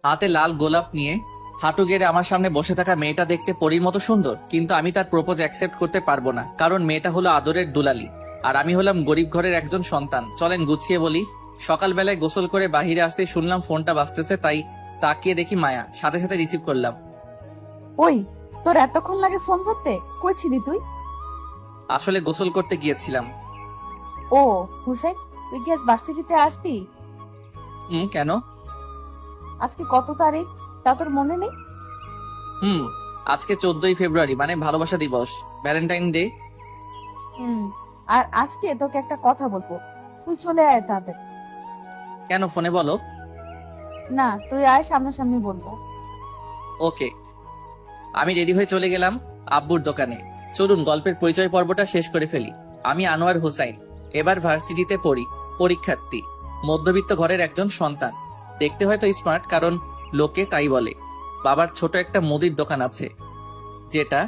হাতে লাল গোলাপ নিয়ে হাঁটু গেড়ে আমার সামনে বসে থাকা মেয়েটা দেখতে পরীর মতো সুন্দর, কিন্তু আমি তার প্রপোজ অ্যাকসেপ্ট করতে পারবো না, কারণ মেয়েটা হলো আদরের দুলালি আর আমি হলাম গরিব ঘরের একজন সন্তান। চলেন গুছিয়ে বলি। সকালবেলায় গোসল করে বাহিরে আসতে শুনলাম ফোনটা বাজতেছে, তাই তাকিয়ে দেখি মায়া। সাথে সাথে রিসিভ করলাম। ওই, তোর এতক্ষণ লাগে ফোন করতে? কই ছিলি তুই? আসলে গোসল করতে গিয়েছিলাম। ও হুসেন, তুই কি আজ ভার্সিটিতে আসবি? কেন? আজকে কত তারিখ তা তোর মনে নেই? হুম, আজকে 14ই ফেব্রুয়ারি, মানে ভালোবাসা দিবস, ভ্যালেন্টাইন ডে। হুম। আর আজকে তোকে একটা কথা বলবো, তুই চলে আয় তাড়াতাড়ি। কেন, ফোনে বলো। না, তুই আয়, সামনাসামনি বলবো। ওকে। আমি রেডি হয়ে চলে গেলাম আব্বুর দোকানে। চলুন গল্পের পরিচয় পর্বটা শেষ করে ফেলি। আমি আনোয়ার হোসাইন, এবার ভার্সিটিতে পড়ি, পরীক্ষার্থী, মধ্যবিত্ত ঘরের একজন সন্তান। দেখতে হয়তো স্মার্ট, কারণ লোকে তাই বলে। বাবার ছোট একটা মুদির দোকান আছে, যেটা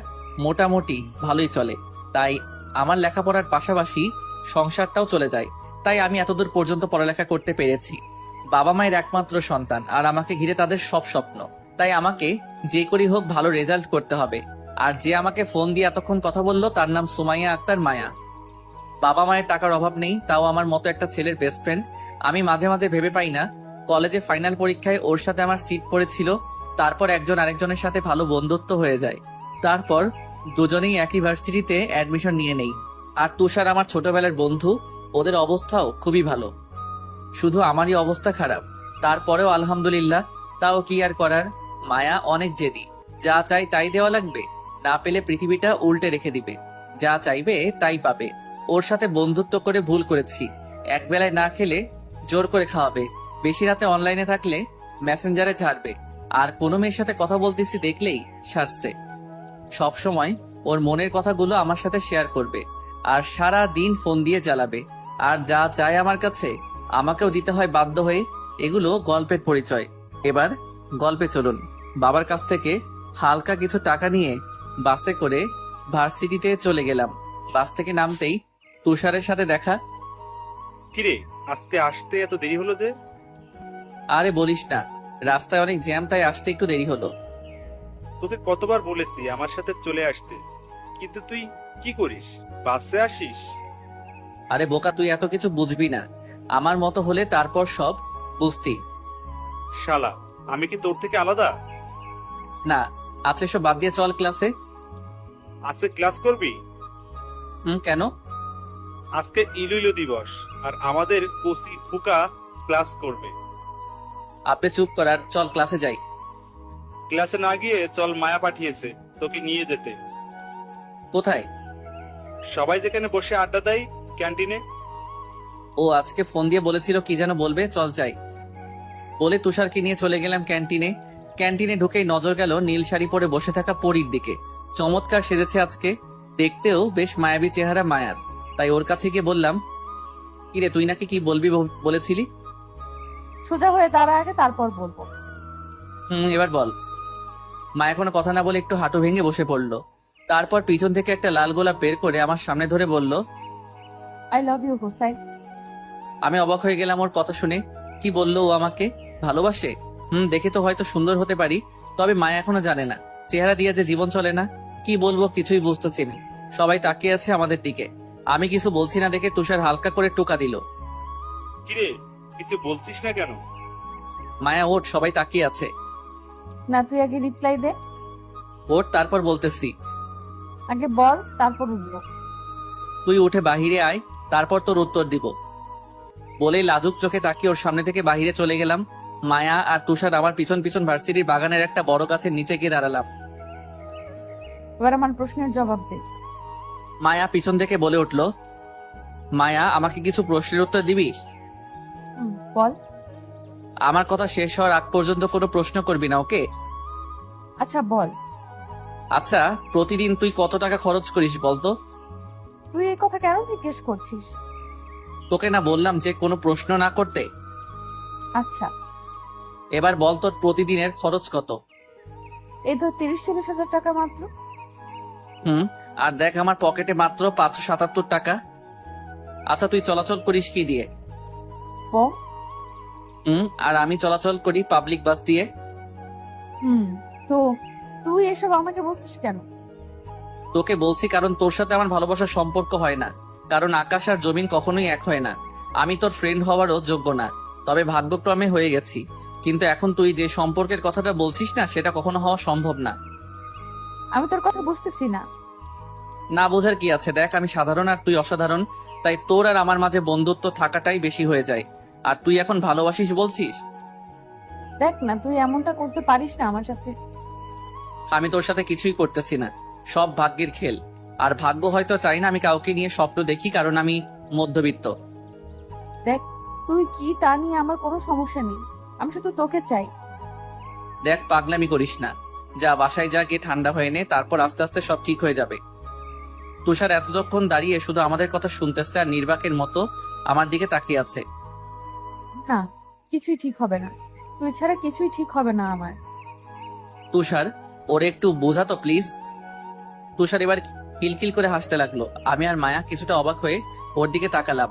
মোটামুটি ভালোই চলে। তাই আমার লেখাপড়ার পাশাপাশি সংসারটাও চলে যায়। তাই আমি এতদূর পর্যন্ত পড়ালেখা করতে পেরেছি। বাবা মায়ের একমাত্র সন্তান, আর আমাকে ঘিরে তাদের সব স্বপ্ন। তাই আমাকে যে করেই হোক ভালো রেজাল্ট করতে হবে। আর যে আমাকে ফোন দিয়ে এতক্ষণ কথা বললো তার নাম সুমাইয়া আক্তার মায়া। বাবা মায়ের টাকার অভাব নেই, তাও আমার মতো একটা ছেলের বেস্ট ফ্রেন্ড। আমি মাঝে মাঝে ভেবে পাই না, কলেজে ফাইনাল পরীক্ষায় ওর সাথে আমার সিট পড়েছিল, তারপর একজন আরেকজনের সাথে ভালো বন্ধুত্ব হয়ে যায়। তারপর দুজনেই একই ভার্সিটিতে অ্যাডমিশন নিয়ে নেই। আর তুষার আমার ছোটবেলার বন্ধু, ওদের অবস্থাও খুবই ভালো। শুধু আমারই অবস্থা খারাপ। তারপরেও আলহামদুলিল্লাহ, তাও কি আর করার। মায়া অনেক জেদি, যা চাই তাই দেওয়া লাগবে, না পেলে পৃথিবীটা উল্টে রেখে দিবে। যা চাইবে তাই পাবে। ওর সাথে বন্ধুত্ব করে ভুল করেছি। এক বেলায় না খেলে জোর করে খাওয়াবে, বেশি রাতে অনলাইনে থাকলে মেসেঞ্জারে ছাড়বে, আর কোনো মেয়ের সাথে কথা বলতেছি দেখলেই সারছে। সব সময় ওর মনের কথাগুলো আমার সাথে শেয়ার করবে, আর সারা দিন ফোন দিয়ে জ্বালাবে। আর যা চায় আমার কাছে আমাকেও দিতে হয় বাধ্য হয়ে। এগুলো গল্পের পরিচয়। এবার গল্পে চলুন। বাবার কাছ থেকে হালকা কিছু টাকা নিয়ে বাসে করে ভার্সিটিতে চলে গেলাম। বাস থেকে নামতেই তুষারের সাথে দেখা। কিরে, আজকে আসতে এত দেরি হলো যে? আরে বলিস না, রাস্তায় অনেক জ্যাম, তাই আসতে একটু দেরি হলো। তোকে কতবার বলেছি আমার সাথে চলে আসতে, কিন্তু তুই কি করিস? বাসে আসিস? আরে বোকা, তুই এত কিছু বুঝবি না। আমার মতো হলে তারপর সব বুঝতি। শালা, আমি কি তোর থেকে আলাদা? না, আচ্ছা সব বাদ দিয়ে চল ক্লাসে। আজকে ক্লাস করবি? কেন? আজকে ইলুইলো দিবস, আর আমাদের কোসি ফুকা ক্লাস করবে। আপনি চুপ করার, চল ক্লাসে যাই। ক্লাসে না গিয়ে চল, মায়া পাঠিয়েছে তোকে নিয়ে যেতে। কোথায়? সবাই যেখানে বসে আড্ডা দেয়, ক্যান্টিনে। ও আজকে ফোন দিয়ে বলেছিল কি যেন বলবে, চল যাই। বলে তুষারকে নিয়ে চলে গেলাম ক্যান্টিনে। ক্যান্টিনে ঢুকেই নজর গেল নীল শাড়ি পরে বসে থাকা পরীর দিকে। চমৎকার সেজেছে আজকে, দেখতেও বেশ মায়াবী চেহারা মায়ার। তাই ওর কাছে গিয়ে বললাম, কিরে তুই নাকি কি বলবি বলেছিলি? সোজা হয়ে দাঁড়া আগে, তারপর বলবো। এবার বল। মায়া কোনো কথা না বলে একটু হাঁটু ভেঙে বসে পড়লো। তারপর পিছন থেকে একটা লাল গোলাপ বের করে আমার সামনে ধরে বলল। I love you Hossain. আমি অবাক হয়ে গেলাম ওর কথা শুনে। কি বললো ও আমাকে ভালোবাসে? দেখে তো হয়তো সুন্দর হতে পারি, তবে মায়া এখনো জানে না চেহারা দিয়ে যে জীবন চলে না। কি বলবো কিছুই বুঝতেছি না। সবাই তাকিয়ে আছে আমাদের দিকে। আমি কিছু বলছি না দেখে তুষার হালকা করে টোকা দিল। কিরে, কিছু বলছিস না কেন? মায়া ওঠ, সবাই তাকিয়ে আছে। না, তুই আগে রিপ্লাই দে। ওঠ, তারপর বলতেছি। আগে বল, তারপর উঠবো। তুই উঠে বাহিরে আয়, তারপর তোর উত্তর দিব। বলেই লাজুক চোখে তাকিয়ে ওর সামনে থেকে বাহিরে চলে গেলাম। মায়া আর তুষার আমার পিছন পিছন ভার্সিটির বাগানের একটা বড় গাছের নিচে গিয়ে দাঁড়ালাম। এবার আমার প্রশ্নের জবাব দে। মায়া পিছন থেকে বলে উঠল, মায়া আমাকে কিছু প্রশ্নের উত্তর দিবি? বল। আমার কথা শেষ হওয়ার আগ পর্যন্ত কোনো প্রশ্ন করবি না, ওকে? আচ্ছা বল। আচ্ছা, প্রতিদিন তুই কত টাকা খরচ করিস বলতো? তুই এই কথা কেন জিজ্ঞেস করছিস? তোকে না বললাম যে কোনো প্রশ্ন না করতে? আচ্ছা, এবার বল তোর প্রতিদিনের খরচ কত? এই ধর 30-40 হাজার টাকা মাত্র। আর দেখ আমার পকেটে মাত্র 577 টাকা। আচ্ছা তুই চলাচল করিস কি দিয়ে? বল। আর আমি চলাচল করি পাবলিক বাস দিয়ে। হুম, তো তুই এসব আমাকে বলছিস কেন? তোকে বলছি কারণ তোর সাথে আমার ভালোবাসার সম্পর্ক হয় না, কারণ আকাশ আর জমিন কখনোই এক হয় না। আমি তোর ফ্রেন্ড হওয়ারও যোগ্য না, তবে ভাগ্যক্রমে হয়ে গেছি। কিন্তু এখন তুই যে সম্পর্কের কথাটা বলছিস না, সেটা কখনো হওয়া সম্ভব না। আমি তোর কথা বুঝতেছি না। না বোঝার কি আছে, দেখ আমি সাধারণ আর তুই অসাধারণ, তাই তোর আর আমার মাঝে বন্ধুত্ব থাকাটাই বেশি হয়ে যায়। আর তুই এখন ভালোবাসিস বলছিস। দেখ না, তুই এমনটা করতে পারিস না আমার সাথে। আমি তোর সাথে কিছুই করতেছি না, সব ভাগ্যের খেল। আর ভাগ্য হয়তো চাই না আমি কাউকে নিয়ে স্বপ্ন দেখি, কারণ আমি মধ্যবিত্ত। দেখ, তুই কি তা নিয়ে আমার কোনো সমস্যা নেই। আমি শুধু তোকে চাই। দেখ পাগলামি করিস না, যা বাসায় যা, গিয়ে ঠান্ডা হয়ে নে, তারপর আস্তে আস্তে সব ঠিক হয়ে যাবে। তুষার এতক্ষণ দাঁড়িয়ে শুধু আমাদের কথা শুনতেছে আর নির্বাকের মতো আমার দিকে তাকিয়ে আছে। না, কিছুই ঠিক হবে না। তুই ছাড়া কিছুই ঠিক হবে না আমার। তুষার, ওরে একটু বোঝা তো প্লিজ। তুষার এবার কিলকিল করে হাসতে লাগলো। আমি আর মায়া কিছুটা অবাক হয়ে ওর দিকে তাকালাম।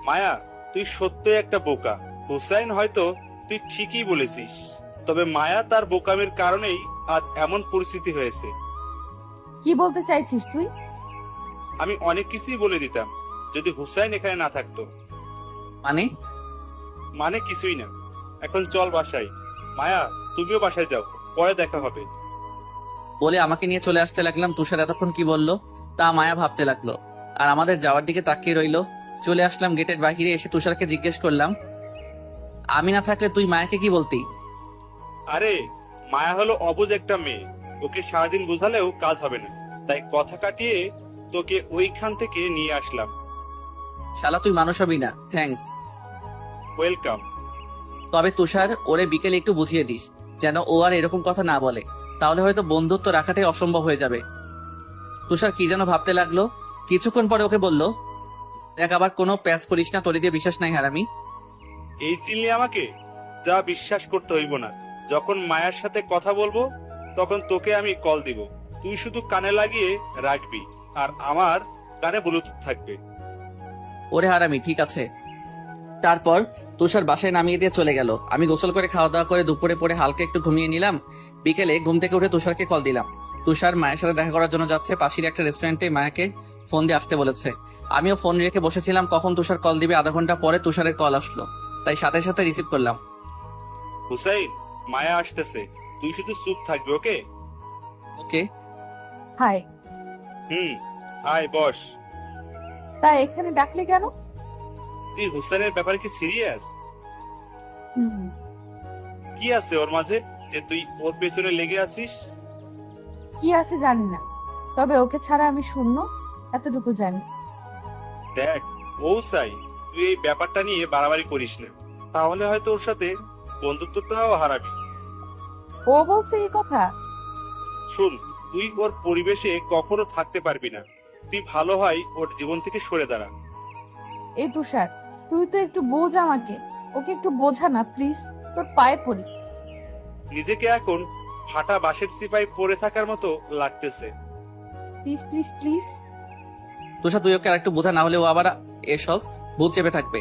মায়া, তুই সত্যই একটা বোকা। হুসাইন হয়তো তুই ঠিকই বলেছিস, তবে মায়া তার বোকামের কারণেই আজ এমন পরিস্থিতি হয়েছে। কি বলতে চাইছিস তুই? আমি অনেক কিছুই বলে দিতাম যদি হুসাইন এখানে না থাকতো। মানে? মানে কিছুই না। এখন চল বাসায়। মায়া, তুমিও বাসায় যাও, পরে দেখা হবে। বলে আমাকে নিয়ে চলে আসতে লাগলাম। তুষার এতক্ষণ কি বললো তা মায়া ভাবতে লাগলো, আর আমাদের যাওয়ার দিকে তাকিয়ে রইলো। চলে আসলাম গেটের বাহিরে, এসে তুষারকে জিজ্ঞেস করলাম, আমি না থাকলে তুই মায়াকে কি বলতি? আরে, মায়া হলো অবুঝ একটা মেয়ে, ওকে সারাদিন বোঝালেও কাজ হবে না, তাই কথা কাটিয়ে তোকে ওইখান থেকে নিয়ে আসলাম। শালা তুই মানুষ হবি না, থ্যাঙ্কস। ওয়েলকাম। তবে তুষার, ওরে বিকেলে একটু বুঝিয়ে দিস যেন ও আর এরকম কথা না বলে, তাহলে হয়তো বন্ধুত্ব রাখাটাই অসম্ভব হয়ে যাবে। তুষার কি যেন ভাবতে লাগলো। কিছুক্ষণ পরে ওকে বলল, দেখ আবার কোনো প্যাচ করিস না, তোরে দিয়ে বিশ্বাস নাই হারামি। এই চিনলি আমাকে? যা, বিশ্বাস করতে হইব না। যখন মায়ের সাথে কথা বলবো তখন তোকে আমি কল দিব, তুই শুধু কানে লাগিয়ে রাখবি, আর আমার কানে ব্লুটুথ থাকবে। ওরে হারামি, ঠিক আছে। তারপর তুষার বাসায় নামিয়ে দিয়ে চলে গেল। আমি গোসল করে খাওয়া দাওয়া করে দুপুরে পরে হালকা একটু ঘুমিয়ে নিলাম। বিকেলে ঘুম থেকে উঠে তুষারকে কল দিলাম। তুষার মায়ের সাথে দেখা করার জন্য যাচ্ছে, পাশের একটা রেস্টুরেন্টে মায়াকে ফোন দিয়ে আসতে বলেছে। আমিও ফোন রেখে বসেছিলাম কখন তুষার কল দিবে। আধা ঘন্টা পরে তুষারের কল আসলো, তাই সাথে সাথে রিসিভ করলাম। হুসাইন, মায়া আসতেছে, তুই শুধু চুপ থাকবি, ওকে? ওকে। হাই। আয় বস। তা এখানে ডাকলি কেন? তুই হুসাইনের ব্যাপারে কি সিরিয়াস? হুম, কি আছে ওর মাঝে যে তুই ওর পেছনে লেগে আছিস? কি আছে জানি না, তবে ওকে ছাড়া আমি শূন্য, এতটুকু জানি। দেখ, ও চাই তুই এই ব্যাপারটা নিয়ে বাড়াবাড়ি করিস না, তাহলে হয়তো ওর সাথে বন্ধুত্বটাও হারাবি। ও বলছে এই কথা? শুন, তুই ওর পরিবেশে কখনো থাকতে পারবি না। তুই ভালো হয় ওর জীবন থেকে সরে দাঁড়া। এই তুষার, তুই তো একটু বোঝ আমাকে। ওকে একটু বোঝা না প্লিজ, তোর পায়ে পড়ি। নিজেকে এখন ফাটা বাঁশের সিপাই পড়ে থাকার মতো লাগতেছে। Please please please. তুষার, তুই ওকে আর একটু বোঝা, না হলে ও আবার এসব ভূত চেপে থাকবে।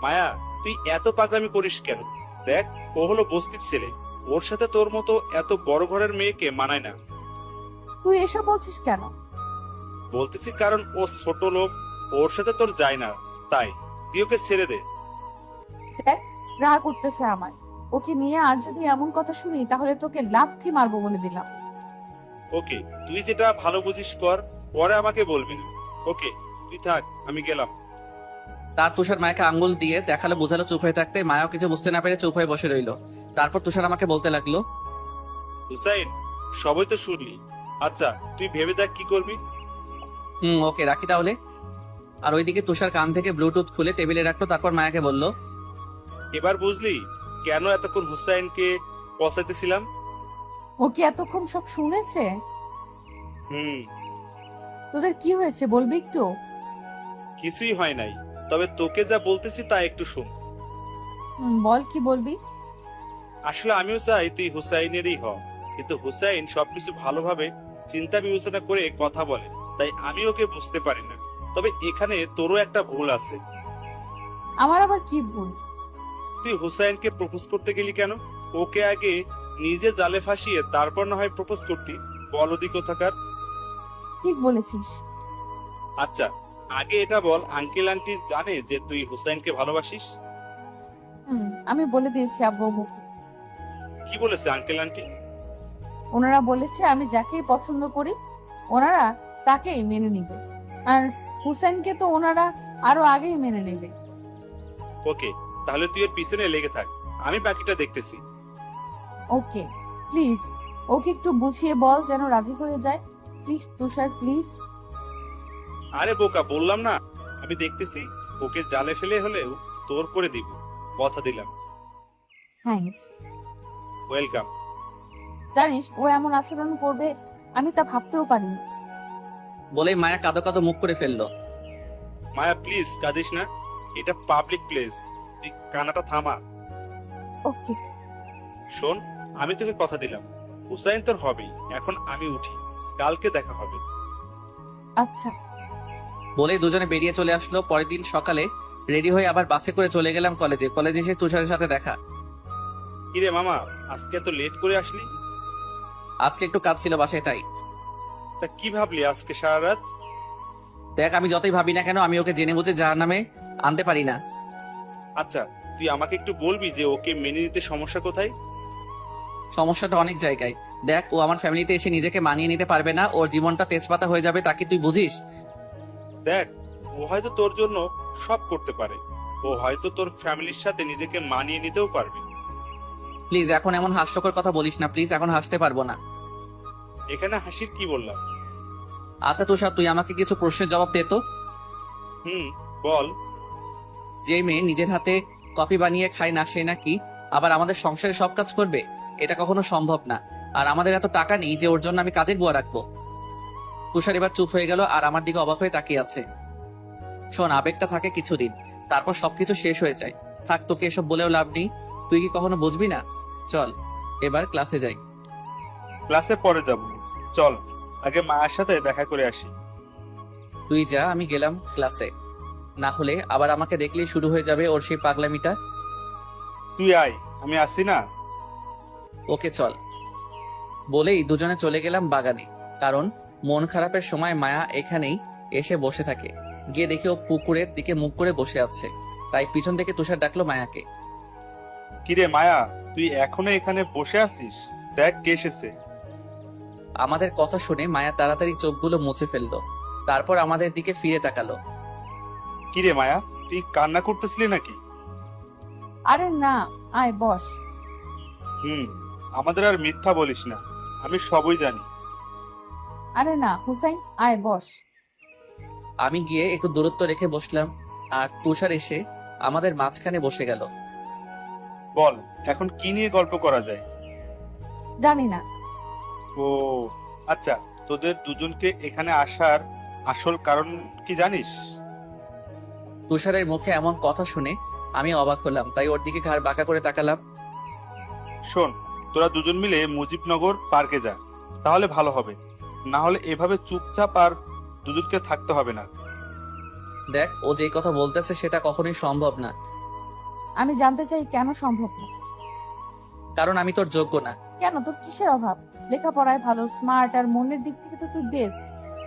মায়া, তুই এত পাগলামি করিস কেন? দেখ, ও হলো বস্তির ছেলে, ওর সাথে তোর মতো এত বড় ঘরের মেয়েকে মানায় না। তুই এসব বলছিস কেন? বলতেছি কারণ ও ছোট লোক, ওর সাথে তোর যায় না, তাই তুই ওকে ছেড়ে দে। দেখ, রাগ করতেছে আমার। ওকে নিয়ে আর যদি এমন কথা শুনি তাহলে তোকে লাথি মারবো বলে দিলাম। ওকে, তুই যেটা ভালো বুঝিস কর, পরে আমাকে বলবি না। ওকে, তুই থাক, আমি গেলাম। তার তুষার মায়াকে আঙ্গুল দিয়ে দেখালো, বোঝালো চুপ হয়ে থাকতে। মায়াও কিছু বুঝতে না পেরে চুপ হয়ে বসে রইলো। তারপর তুষার আমাকে বলতে লাগলো, হুসাইন, সবই তো শুনলি, আচ্ছা তুই ভেবে দেখ কি করবি। ওকে রাখি তাহলে। আর ওইদিকে তুষার কান থেকে ব্লুটুথ খুলে টেবিলে রাখলো। তারপর মায়াকে বলল, এবার বুঝলি কেন এতক্ষণ হুসাইনকে পচাইতেছিলাম? ও কি এতক্ষণ সব শুনেছে? হুম। তোদের কি হয়েছে বলবি একটু? কিছুই হয় নাই, তবে তোকে যা বলতেছি তা একটু শোন। বল, কি বলবি? আসলে আমিও চাই তুই হুসাইনেরই হ, কিন্তু হুসাইন সবকিছু ভালোভাবে চিন্তা বিবেচনা করে কথা বলে, তাই আমি ওকে বুঝতে পারি না। তবে এখানে তোরও একটা ভুল আছে। আমার আবার কি ভুল? তুই হুসাইনকে প্রপোজ করতে গেলি কেন? ওকে আগে নিজে জালে ফাঁসিয়ে তারপর না হয় প্রপোজ করতি। বলদি কোথাকার। ঠিক বলেছিস। আচ্ছা, আগে এটা বল, আঙ্কেল আন্টি জানে যে তুই হুসাইনকে ভালোবাসিস? আমি বলে দিয়েছি আব্বু আম্মুকে। কি বলেছে আঙ্কেল আন্টি? ওনারা বলেছে আমি যাকেই পছন্দ করি ওনারা তাকেই মেনে নিবে, আর হুসেনকে তো ওনারা আরো আগেই মেনে নেবে। ওকে, তাহলে তুই এর পিছনে লেগে থাক, আমি বাকিটা দেখতেছি। ওকে প্লিজ, ওকে একটু বুঝিয়ে বল যেন রাজি হয়ে যায়। Please Tushar, please. আরে বোকা, বললাম না আমি দেখতেছি। ওকে জালে ফেলে হলেও তোর করে দিব, কথা দিলাম। থ্যাঙ্কস। ওয়েলকাম। জানিস ও এমন আচরণ করবে আমি তা ভাবতেও পারিনি। বলেই মায়া কাঁদো কাঁদো মুখ করে ফেললো। মায়া প্লিজ কাঁদিস না, এটা পাবলিক প্লেস, তুই কানাটা থামা। ওকে। শোন, আমি তোকে কথা দিলাম, হুসাইন তোর হবেই। এখন আমি উঠি, কালকে দেখা হবে। আচ্ছা। বলেই দুজনে বেরিয়ে চলে আসলো। পরের দিন সকালে রেডি হয়ে আবার বাসে করে চলে গেলাম কলেজে। কলেজে এসে তুষারের সাথে দেখা। কিরে মামা, আজকে এত লেট করে আসলি? আজকে একটু কাজ ছিল বাসায়, তাই। তা কি ভাবলি আজকে সারা রাত? দেখ, আমি যতই ভাবি না কেন, আমি ওকে জেনে বুঝে জাহান্নামে আনতে পারি না। আচ্ছা, তুই আমাকে একটু বলবি যে ওকে মেনে নিতে সমস্যা কোথায়? সমস্যাটা অনেক জায়গায়। দেখ, ও আমার ফ্যামিলিতে এসে নিজেকে মানিয়ে নিতে পারবে না, ওর জীবনটা তেজপাতা হয়ে যাবে, তাকে তুই বুঝিস? দেখ, ও হয়তো তোর জন্য সব করতে পারে, ও হয়তো তোর ফ্যামিলির সাথে নিজেকে মানিয়ে নিতেও পারবে। প্লিজ এখন এমন হাস্যকর কথা বলিস না, প্লিজ এখন হাসতে পারবো না। এখানে হাসির কি বললাম? আচ্ছা তুষার, তুই আমাকে কিছু প্রশ্নের জবাব দে তো। বল। যে মেয়ে নিজের হাতে কফি বানিয়ে খায় না, সে নাকি আবার আমাদের সংসারে সব কাজ করবে? এটা কখনো সম্ভব না। আর আমাদের এত টাকা নেই যে ওর জন্য আমি কাজের বুয়া রাখবো। তুষার এবার চুপ হয়ে গেল আর আমার দিকে অবাক হয়ে তাকিয়ে আছে। শোন, আবেগটা থাকে কিছুদিন, তারপর সবকিছু শেষ হয়ে যায়। থাক, তোকে এসব বলেও লাভ নেই, তুই কি কখনো বুঝবি না? চল এবার ক্লাসে যাই। ক্লাসে পরে যাব, চল আগে মায়ের সাথে দেখা করে আসি। তুই যা, আমি গেলাম ক্লাসে। না হলে আবার আমাকে দেখলেই শুরু হয়ে যাবে ওর সেই পাগলামিটা। তুই আয়, আমি আসি না। ওকে চল। বলেই দুজনে চলে গেলাম বাগানে, কারণ মন খারাপের সময় মায়া এখানেই এসে বসে থাকে। গিয়ে দেখি ও পুকুরের দিকে মুখ করে বসে আছে, তাই পিছন থেকে তুষার ডাকলো মায়াকে। কিরে মায়া, তুই এখনো এখানে বসে আছিস? দেখ কে এসেছে। আমাদের কথা শুনে মায়া তাড়াতাড়ি চোখগুলো মুছে ফেললো, তারপর আমাদের দিকে ফিরে তাকালো। কিরে মায়া, তুই কান্না করতেছিলি নাকি? আরে না, আয় বস। আমাদের আর মিথ্যা বলিস না, আমি সবই জানি। আরে না হুসাইন, আয় বস। আমি গিয়ে একটু দূরত্ব রেখে বসলাম, আর তুষার এসে আমাদের মাঝখানে বসে গেল। বল, এখন কি নিয়ে গল্প করা যায়? জানি না। ও আচ্ছা, তোদের দুজনকে এখানে আসার আসল কারণ কি জানিস? তুষারের মুখে এমন কথা শুনে আমি অবাক হলাম, তাই ওর দিকে ঘাড় বাঁকা করে তাকালাম। শোন, তোরা দুজন মিলে মুজিবনগর পার্কে যা, তাহলে ভালো হবে। না হলে এভাবে চুপচাপ আর দুজনকে থাকতে হবে না। দেখ, ও যেই কথা বলতেছে সেটা কখনোই সম্ভব না, আমি জানতে চাই কেন সম্ভব না? কারণ আমি তোর যোগ্য না। কেন, তোর কিসের অভাব? লেখাপড়ায় ভালো, স্মার্ট, আর মনের দিক থেকে তো তুই বেস্ট।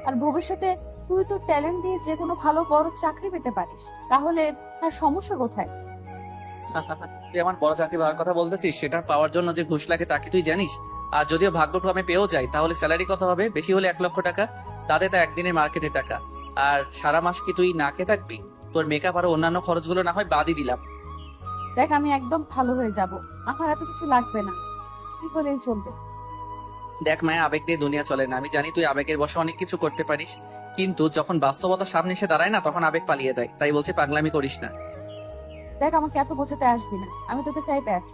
আর ভবিষ্যতে তুই তোর ট্যালেন্ট দিয়ে যে কোনো ভালো বড় চাকরি পেতে পারিস, তাহলে আর সমস্যা কোথায়? তুই আমার বড় চাকরি পাওয়ার কথা বলতেছিস, সেটা পাওয়ার জন্য যে ঘুষ লাগে তা কি তুই জানিস? আর যদিও ভাগ্যক্রমে পেয়েও যাই, তাহলে স্যালারি কত হবে? বেশি হলে 1 লক্ষ টাকা, তাতে তা একদিনের মার্কেটের টাকা। আর সারা মাস কি তুই না খেয়ে থাকবি? তোর মেকআপ আর অন্যান্য খরচগুলো না হয় বাদই দিলাম। দেখ, আমি একদম ভালো হয়ে যাব, আমার এত কিছু লাগবে না, তুই হলেই চলবে। দেখ মায়া, আবেগ দিয়ে দুনিয়া চলে না। আমি জানি তুই আবেগের বশে অনেক কিছু করতে পারিস, কিন্তু যখন বাস্তবতা সামনে এসে দাঁড়ায় না, তখন আবেগ পালিয়ে যায়। তাই বলছি, পাগলামি করিস না। দেখ, আমাকে এত বোঝাতে আসবি না, আমি তোকে চাই ব্যাস।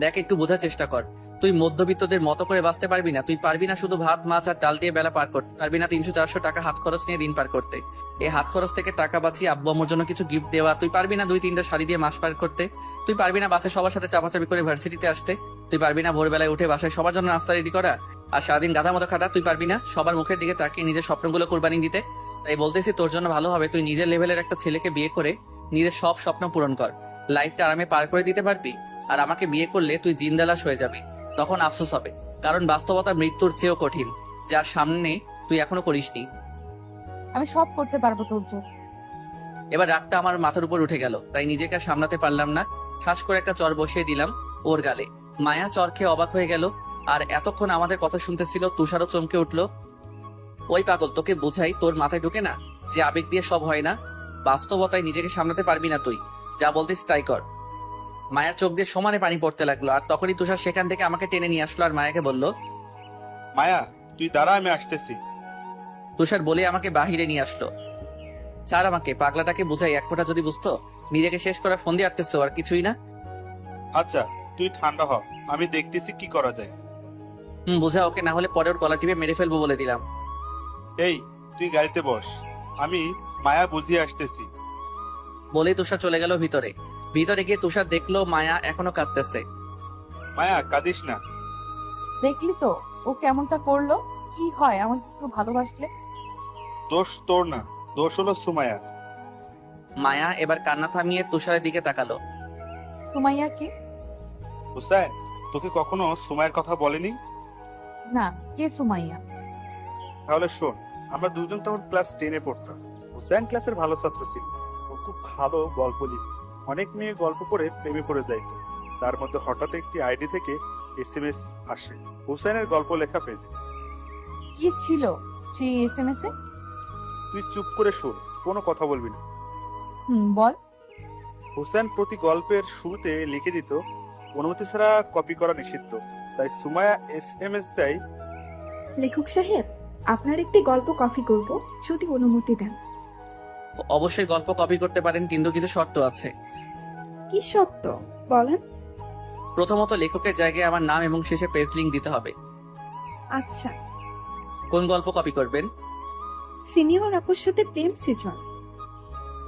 দেখ, একটু বোঝার চেষ্টা কর। তুই মধ্যবিত্তদের মতো করে বাঁচতে পারবি না। তুই পারবি না শুধু ভাত মাছ আর ডাল দিয়ে বেলা পার করতে, পারবি না 300-400 টাকা হাত খরচ নিয়ে দিন পার করতে। এই হাত খরচ থেকে টাকা বাঁচিয়ে আব্বু আম্মুর জন্য কিছু গিফট দেওয়া। তুই পারবি না 2-3টা শাড়ি দিয়ে মাস পার করতে। তুই পারবি না বাসে সবার সাথে চাপাচাপি করে ভার্সিটিতে আসতে। তুই পারবি না ভোরবেলায় উঠে বাসায় সবার জন্য নাস্তা রেডি করা আর সারাদিন গাধা মতো খাটা। তুই পারবি না সবার মুখের দিকে তাকিয়ে নিজের স্বপ্নগুলো কোরবানি দিতে। তাই বলতেছি, তোর জন্য ভালো হবে তুই নিজের লেভেলের একটা ছেলেকে বিয়ে করে নিজের সব স্বপ্ন পূরণ কর। লাইফটা আরামে পার করে দিতে পারবি। আর আমাকে বিয়ে করলে তুই জিন্দালাশ হয়ে যাবি। তখন আফসোস হবে, কারণ বাস্তবতা মৃত্যুর চেয়েও কঠিন, যার সামনে তুই এখনো করিসনি। আমি সব করতে পারবো তোর জন্য। এবার রাগটা আমার মাথার উপর উঠে গেল, তাই নিজেকে আর সামলাতে পারলাম না। ঠাস করে একটা চর বসিয়ে দিলাম ওর গালে। মায়া চর খেয়ে অবাক হয়ে গেল, আর এতক্ষণ আমাদের কথা শুনতেছিল। তুষারও চমকে উঠলো। ওই পাগল, তোকে বোঝাই, তোর মাথায় ঢুকে না যে আবেগ দিয়ে সব হয় না। বাস্তবতায় নিজেকে সামলাতে পারবি না তুই, যা বলতিস তাই কর। মায়ার চোখ দিয়ে সমানে পানি পড়তে লাগলো, আর তখনই তুষার সেখান থেকে আমাকে টেনে নিয়ে আসলো আর মায়াকে বলল, মায়া তুই দাঁড়া, আমি আসতেছি। তুষার বলে আমাকে বাহিরে নিয়ে আসলো। ছাড় আমাকে, পাগলাটাকে বুঝাই, এক ফোঁটা যদি বুঝতো। নিজেকে শেষ করার ফোন দিয়ে আটতেছো, আর কিছুই না। আচ্ছা তুই ঠান্ডা হ, আমি দেখতেছি কি করা যায়। বুঝা ওকে, না হলে পরে ওর গলা টিপে মেরে ফেলবো বলে দিলাম। এই তুই গাড়িতে বস, আমি মায়া বুঝিয়ে আসতেছি। বলেই তুষার চলে গেল ভিতরে। ভিতরে গিয়ে তুষার দেখলো মায়া এখনো কাঁদতেছে। মায়া কাঁদিস না। দেখলি তো ও কেমনটা করলো? কি হয় আমাকে একটু ভালোবাসলে? দোষ তোর না, দোষ হলো সুমায়া। মায়া এবার কান্না থামিয়ে তুষারের দিকে তাকালো। সুমাইয়া কে? হুসাইন, তোকে কখনো সুমায়ের কথা বলেনি? না, কে সুমাইয়া? তাহলে শোন, আমরা দুজন তখন ক্লাস 10-এ পড়তাম। হুসাইন ক্লাসের ভালো ছাত্র ছিল। ও খুব ভালো গল্প লিখত। অনেক মেয়ে গল্প পড়ে প্রেমে পড়ে যাইত। তার মধ্যে হঠাৎ একটি আইডি থেকে এসএমএস আসে হুসাইনের গল্প লেখা পেজে। কি ছিল সেই এসএমএস এ? তুই চুপ করে শোন, কোনো কথা বলবি না। বল। হুসাইন প্রতি গল্পের শুরুতে লিখে দিত, অনুমতি ছাড়া কপি করা নিষিদ্ধ। তাই সুমায়া এসএমএস দেয়, লেখক সাহেব, আপনার একটি গল্প কপি করব, যদি অনুমতি দেন। অবশ্যই গল্প কপি করতে পারেন, কিন্তু কিছু শর্ত আছে। কি শর্ত বলেন? প্রথমত, লেখকের জায়গায় আমার নাম এবং শেষে পেজ লিংক দিতে হবে। আচ্ছা। কোন গল্প কপি করবেন? সিনিয়র আপুর সাথে প্রেম সৃজন।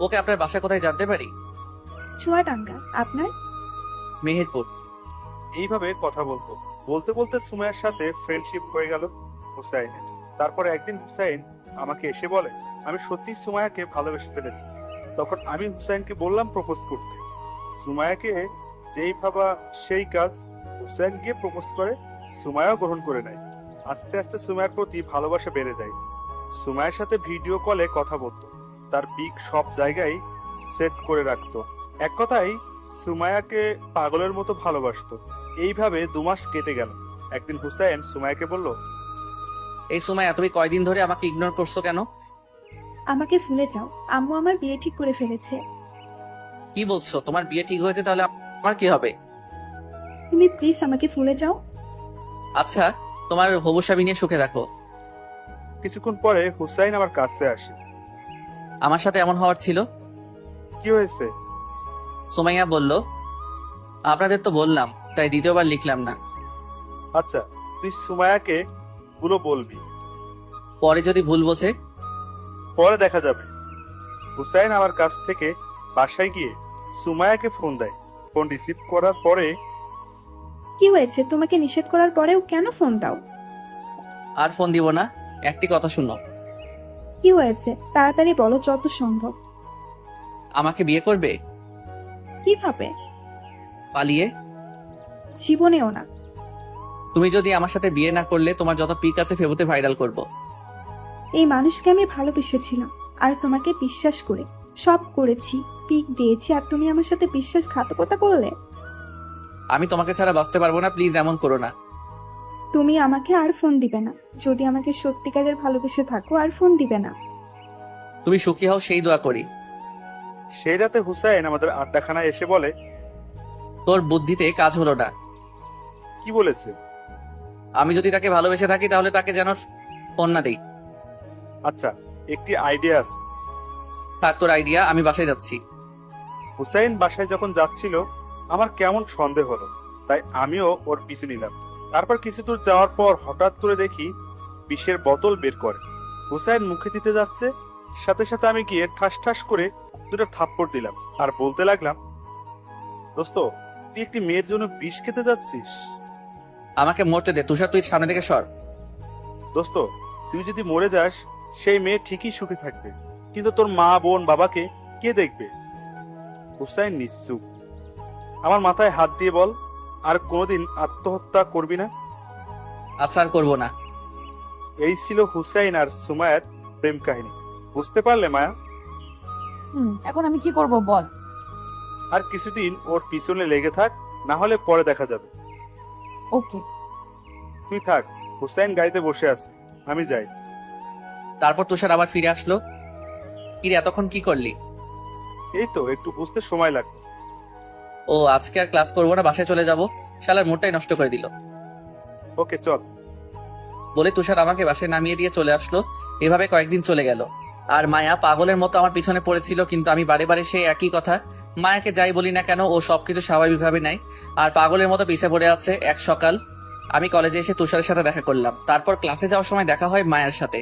ওকে, আপনার বাসা কোথায় জানতে পারি? চুয়াডাঙ্গা। আপনার? মেহেরপুর। এইভাবে কথা বলতো। বলতে বলতে সুমাইয়ার সাথে ফ্রেন্ডশিপ হয়ে গেল হুসাইনের। তারপরে একদিন হুসাইন আমাকে এসে বলে, আমি সত্যি সুমাইয়াকে ভালোবেসে ফেলেছি। তখন আমি হুসাইনকে বললাম প্রপোজ করতে। সুমাইয়াকে যেই ভাবা সেই কাজ, হুসাইন গিয়ে প্রপোজ করে। সুমাইয়াও গ্রহণ করে নেয়। আস্তে আস্তে সুমাইয়ার প্রতি ভালোবাসা বেড়ে যায়। সুমাইয়ার সাথে ভিডিও কলে কথা বলতো, তার পিক সব জায়গায় সেট করে রাখতো। এক কথায় সুমাইয়াকে পাগলের মতো ভালোবাসতো। এইভাবে 2 মাস কেটে গেল। একদিন হুসাইন সুমাইয়াকে বলল, এই সুমাইয়া, তুমি কয়দিন ধরে আমাকে ইগনোর করছো কেন? আমাকে ভুলে যাও, আম্মু আমার বিয়ে ঠিক করে ফেলেছে। কি বলছো? তোমার বিয়ে ঠিক হয়েছে, তাহলে আমার কি হবে? তুমি প্লিজ আমাকে ভুলে যাও। আচ্ছা, তোমার হবু স্বামী নিয়ে সুখে থাকো। কিছুক্ষণ পরে হুসাইন আমার কাছে আসে। আমার সাথে এমন হওয়ার ছিল? কি হয়েছে? সুমাইয়া বলল, আপনাদের তো বললাম, তাই দ্বিতীয়বার লিখলাম না। আচ্ছা, তুই সুমাইয়াকে গুলো বলবি, পরে যদি ভুল বোঝে? পরে দেখা যাবে। হুসাইন আমার কাছ থেকে বাসায় গিয়ে সুমাইয়াকে ফোন দেয়। ফোন রিসিভ করার পরে, কি হয়েছে? তোমাকে নিষেধ করার পরেও কেন ফোন দাও? আর ফোন দিব না, একটি কথা শুনো। কি হয়েছে তাড়াতাড়ি বলো, যত সম্ভব। আমাকে বিয়ে করবে? কিভাবে? পালিয়ে। জীবনেও না। তুমি যদি আমার সাথে বিয়ে না করলে, তোমার যত পিক আছে ফেসবুকে ভাইরাল করব। এই মানুষকে আমি ভালোবেসেছিলাম, আর তোমাকে বিশ্বাস করে সব করেছি, পিক দিয়েছি, আর তুমি আমার সাথে বিশ্বাসঘাতকতা করলে। আমি তোমাকে ছাড়া বাঁচতে পারবো না, প্লিজ এমন করো না। তুমি আমাকে আর ফোন দিবে না, যদি আমাকে সত্যিকারের ভালোবেসে থাকো, আর ফোন দিবে না। তুমি সুখী হও সেই দোয়া করি। সেই রাতে হুসাইন আমাদের আড্ডাখানায় এসে বলে, তোর বুদ্ধিতে কাজ হলো না। কি বলেছে? আমি যদি তাকে ভালোবেসে থাকি, তাহলে তাকে যেন ফোন না দেই। আচ্ছা, একটি আইডিয়া আছে। থাক তোর আইডিয়া, আমি বাসায় যাচ্ছি। হুসাইন বাসায় যখন যাচ্ছিল, আমার কেমন সন্দেহ হলো, তাই আমিও ওর পিছু নিলাম। তারপর কিছু দূর যাওয়ার পর হঠাৎ করে দেখি বিষের বোতল বের করে। হুসাইন মুখে দিতে যাচ্ছে, সাথে সাথে আমি গিয়ে ঠাস ঠাস করে 2টা থাপ্পড় দিলাম, আর বলতে লাগলাম, দোস্ত, তুই একটি মেয়ের জন্য বিষ খেতে যাচ্ছিস? আমাকে মরতে দে তুষার, তুই সামনে থেকে সর। দোস্ত, তুই যদি মরে যাস, সেই মেয়ে ঠিকই সুখে থাকবে, কিন্তু তোর মা বোন বাবাকে কে দেখবে? হুসাইন নিশ্চুপ। আমার মাথায় হাত দিয়ে বল, আর কোনোদিন আত্মহত্যা করবি না। আচ্ছা, আর করবো না। এই ছিল হুসাইন আর সুমাইয়ার প্রেম কাহিনী। বুঝতে পারলে মায়া? এখন আমি কি করব বল। আর কিছুদিন ওর পিছনে লেগে থাক, না হলে পরে দেখা যাবে। ওকে। তুই থাক, হুসাইন গাড়িতে বসে আছে, আমি যাই। তারপর তুষার আবার ফিরে আসলো। কিরে, এতক্ষণ কি করলি? এই তো একটু বুঝতে সময় লাগবে। ও, আজকে আর ক্লাস করবো না, বাসায় চলে যাব। শালার মুডটাই নষ্ট করে দিল। ওকে চল। বলে তুষার আমাকে বাসায় নামিয়ে দিয়ে চলে আসলো। এভাবে কয়েকদিন চলে গেল। আর মায়া পাগলের মতো আমার পিছনে পড়েছিল, কিন্তু আমি বারে বারে সেই একই কথা। মায়াকে যাই বলি না কেন, ও সবকিছু স্বাভাবিকভাবে নেয় আর পাগলের মতো পিছে পড়ে আছে। এক সকাল আমি কলেজে এসে তুষারের সাথে দেখা করলাম। তারপর ক্লাসে যাওয়ার সময় দেখা হয় মায়ার সাথে।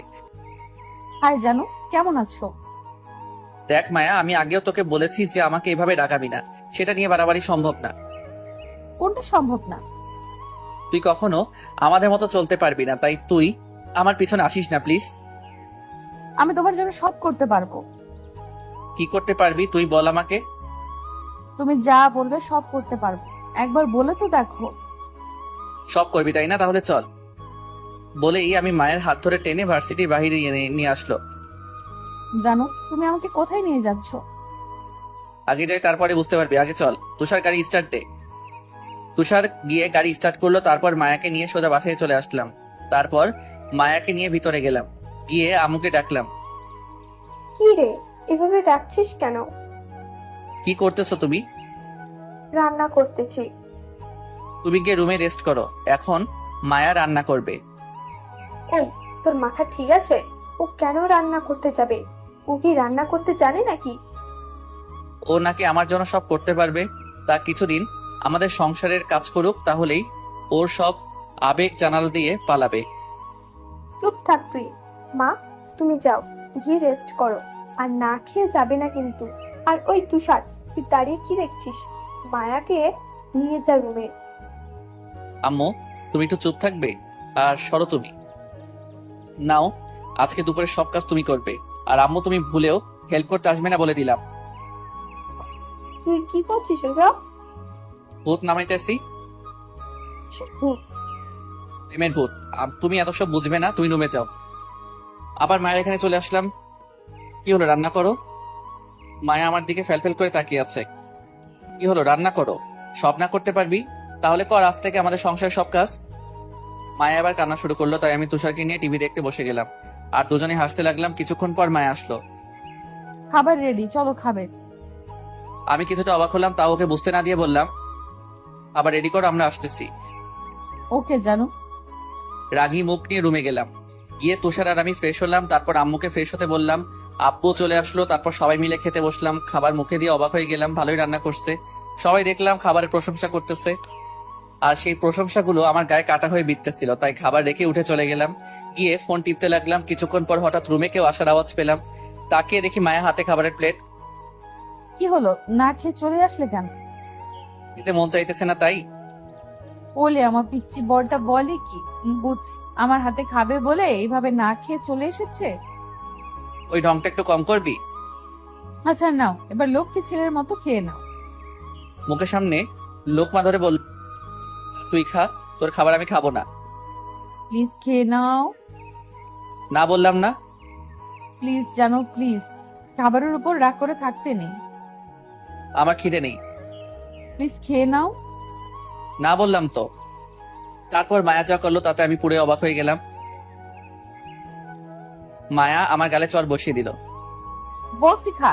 হাই জানু, কেমন আছো? দেখ মায়া, আমি আগেও তোকে বলেছি যে আমাকে এভাবে ডাকাবি না। সেটা নিয়ে বাড়াবাড়ি সম্ভব না। কোনটা সম্ভব না? তুই কখনো আমাদের মতো চলতে পারবি না, তাই তুই আমার পিছনে আসিস না প্লিজ। আমি তোমার জন্য সব করতে পারবো। কি করতে পারবি তুই বল আমাকে। তুমি যা বলবে সব করতে পারবো, একবার বলে তো দেখো। সব করবি তাই না? তাহলে চল। বলেই আমি মায়ের হাত ধরে টেনে ভার্সিটির বাহিরে নিয়ে আসলো। জানো তুমি আমাকে কোথায় নিয়ে যাচ্ছ? আগে যাই, তারপরে বুঝতে পারবি। আগে চল। তুষার গাড়ি স্টার্ট দে। তুষার গিয়ে গাড়ি স্টার্ট করলো। তারপর মায়াকে নিয়ে সোজা বাসায় চলে আসলাম। তারপর মায়াকে নিয়ে ভিতরে গেলাম। গিয়ে আম্মুকে ডাকলাম। কি রে, এভাবে ডাকছিস কেন? কি করতেছো তুমি? রান্না করতেছি। তুমি গিয়ে রুমে রেস্ট করো, এখন মায়া রান্না করবে। ওই, তোর মাথা ঠিক আছে? ও কেন রান্না করতে যাবে? ও কি রান্না করতে জানে নাকি? ও নাকি আমার জন্য সব করতে পারবে। তা কিছুদিন আমাদের সংসারের কাজ করুক, তাহলেই ওর সব আবেগ জানাল দিয়ে পালাবে। চুপ থাক তুই। মা, তুমি যাও, গিয়ে রেস্ট করো, আর না খেয়ে যাবে না কিন্তু। আর ওই তুষার, তুই দাঁড়িয়ে কি দেখছিস? মায়াকে নিয়ে যা রুমে। আম্মু, তুমি একটু চুপ থাকবে? আর সরো তুমি। নাও, আজকে দুপুরে সব কাজ তুমি করবে। আর আম্মু, তুমি ভুলেও হেল্প করতে আসবে না বলে দিলাম। তুই কি করছিস এসব? ভূত নামাইতেছি। ভূত? প্রেমের ভূত। তুমি এত সব বুঝবে না, তুমি রুমে যাও। আবার মায়ের এখানে চলে আসলাম। কি হলো, রান্না করো। মায়া আমার দিকে ফেলফেল করে তাকিয়ে আছে। কি হলো, রান্না করো। সব না করতে পারবি? তাহলে কর আজ থেকে আমাদের সংসারের সব কাজ। মায়া আবার কান্না শুরু করলো, তাই আমি তুষারকে নিয়ে টিভি দেখতে বসে গেলাম। আর দুজনে হাসতে লাগলাম। কিছুক্ষণ পর মায়া আসলো। খাবার রেডি, চলো খাবে। আমি কিছুটা অবাক হলাম, তাও ওকে বুঝতে না দিয়ে বললাম, আবার রেডি করো, আমরা আসতেছি। ওকে জানু। রাগী মুখ নিয়ে রুমে গেলাম। গিয়ে তুষার আর আমি ফ্রেশ হলাম। তারপর আম্মুকে ফ্রেশ হতে বললাম। আব্বু চলে আসলো। তারপর সবাই মিলে খেতে বসলাম। খাবার মুখে দিয়ে অবাক হয়ে গেলাম, ভালোই রান্না করছে। সবাই দেখলাম খাবারের প্রশংসা করতেছে। আর সেই প্রশংসাগুলো আমার গায়ে কাটা হয়ে বিঁধতেছিল, তাই খাবার রেখে উঠে চলে গেলাম। গিয়ে ফোন টিপতে লাগলাম। কিছুক্ষণ পর হঠাৎ রুমে কেউ আসার আওয়াজ পেলাম। তাকিয়ে দেখি মায়া হাতে খাবারের প্লেট। কি হলো, না খেয়ে চলে আসলে কেন? দিতে মন চাইতেছে না তাই। বলে আমার পিচ্চি বড়টা বলে কি, বুঝ আমার হাতে খাবে বলে এইভাবে না খেয়ে চলে এসেছে। ওই ঢংটা একটু কম করবি। আচ্ছা নাও, এবার লক্ষ্মী ছেলের মতো খেয়ে নাও। মুখের সামনে লোকমা ধরে বল, তুই খা, তোর খাবার আমি খাবো না। প্লিজ খেয়ে নাও। না বললাম না? প্লিজ জানো, প্লিজ। খাবারের উপর রাগ করে থাকতে নেই। আমার খিদে নেই। প্লিজ খেয়ে নাও। না বললাম তো। তারপর মায়া যা করলো তাতে আমি পুরো অবাক হয়ে গেলাম। মায়া আমার গালে চর বসিয়ে দিল। বলছি খা।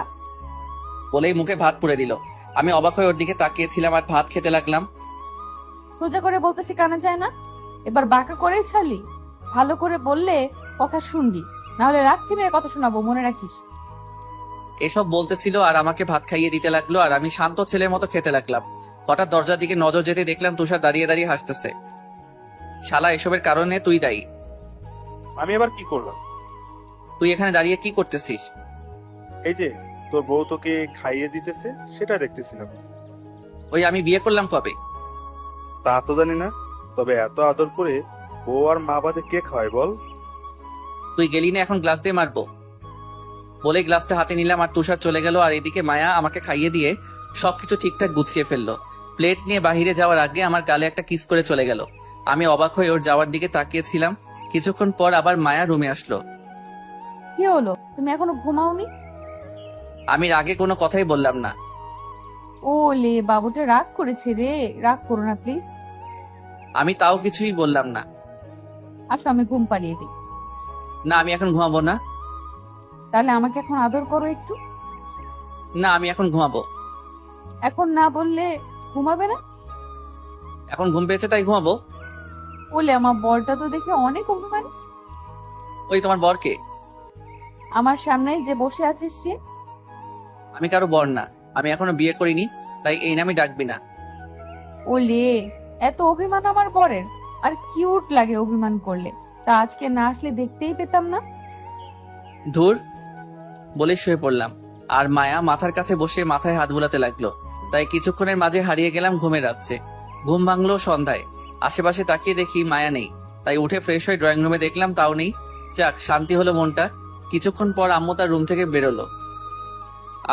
বলেই মুখে ভাত পুড়ে দিল। আমি অবাক হয়ে ওর দিকে তাকিয়েছিলাম আর ভাত খেতে লাগলাম। সোজা করে বলতেছি কানে যায় না? এবার বাঁকা করেই ছাড়লি? ভালো করে বললে কথা শুনবি, না হলে রাত্রি মেরে কথা শোনাবো, মনে রাখিস। এসব বলতেছিল আর আমাকে ভাত খাইয়ে দিতে লাগলো, আর আমি শান্ত ছেলের মতো খেতে লাগলাম। হঠাৎ দরজার দিকে নজর যেতে দেখলাম তুষার দাঁড়িয়ে দাঁড়িয়ে হাসতেছে। শালা, এসবের কারণে তুই দায়ী। আমি এবার কি করলাম? তুই এখানে দাঁড়িয়ে কি করতেছিস? এই যে তোর বউ তোকে খাইয়ে দিতেছে, সেটা দেখতেছিলাম। ওই, আমি বিয়ে করলাম কবে? তা তো জানি না, তবে এত আদর করে বউ আর মা বাদে কে খাওয়ায় বল? তুই গেলি না, এখন গ্লাস দিয়ে মারবো। বলে গ্লাসটা হাতে নিলাম আর তুষার চলে গেল। আর এদিকে মায়া আমাকে খাইয়ে দিয়ে সবকিছু ঠিকঠাক গুছিয়ে ফেললো। প্লেট নিয়ে বাহিরে যাওয়ার আগে আমার গালে একটা কিস করে চলে গেল। আমি অবাক হয়ে ওর যাওয়ার দিকে তাকিয়েছিলাম। কিছুক্ষণ পর আবার মায়া রুমে আসলো। কি হলো, তুমি এখনো ঘুমাওনি? আমি রাগে কোনো কথাই বললাম না। ও লে, বাবুটা রাগ করেছে রে। রাগ করো না প্লিজ। আমি তাও কিছুই বললাম না। আসো, আমি ঘুম পাড়িয়ে দিই। না, আমি এখন ঘুমাবো না। তাহলে আমাকে এখন আদর করো একটু। না, আমি এখন ঘুমাবো। এখন না বললে ঘুমাবে না? এখন ঘুম পেয়েছে তাই ঘুমাবো। বলে আমার বরটা তো দেখে অনেক অভিমানী। ওই তোমার বরকে? আমার সামনে যে বসে আছিস সে। আমি কারো বর না, আমি এখনো বিয়ে করিনি, তাই এই নামে ডাকবি না। ওলে, এত অভিমান আমার বরের? আর কিউট লাগে অভিমান করলে। তা আজকে না আসলে দেখতেই পেতাম না। ধুর বলে শুয়ে পড়লাম। আর মায়া মাথার কাছে বসে মাথায় হাত বুলাতে লাগলো। তাই কিছুক্ষণের মাঝে হারিয়ে গেলাম ঘুমের রাজ্যে। ঘুম ভাঙলো সন্ধ্যায়। আশেপাশে তাকিয়ে দেখি মায়া নেই। তাই উঠে ফ্রেশ হয়ে ড্রয়িং রুমে দেখলাম তাও নেই। যাক, শান্তি হলো মনটা। কিছুক্ষণ পর আম্মু তার রুম থেকে বেরোলো।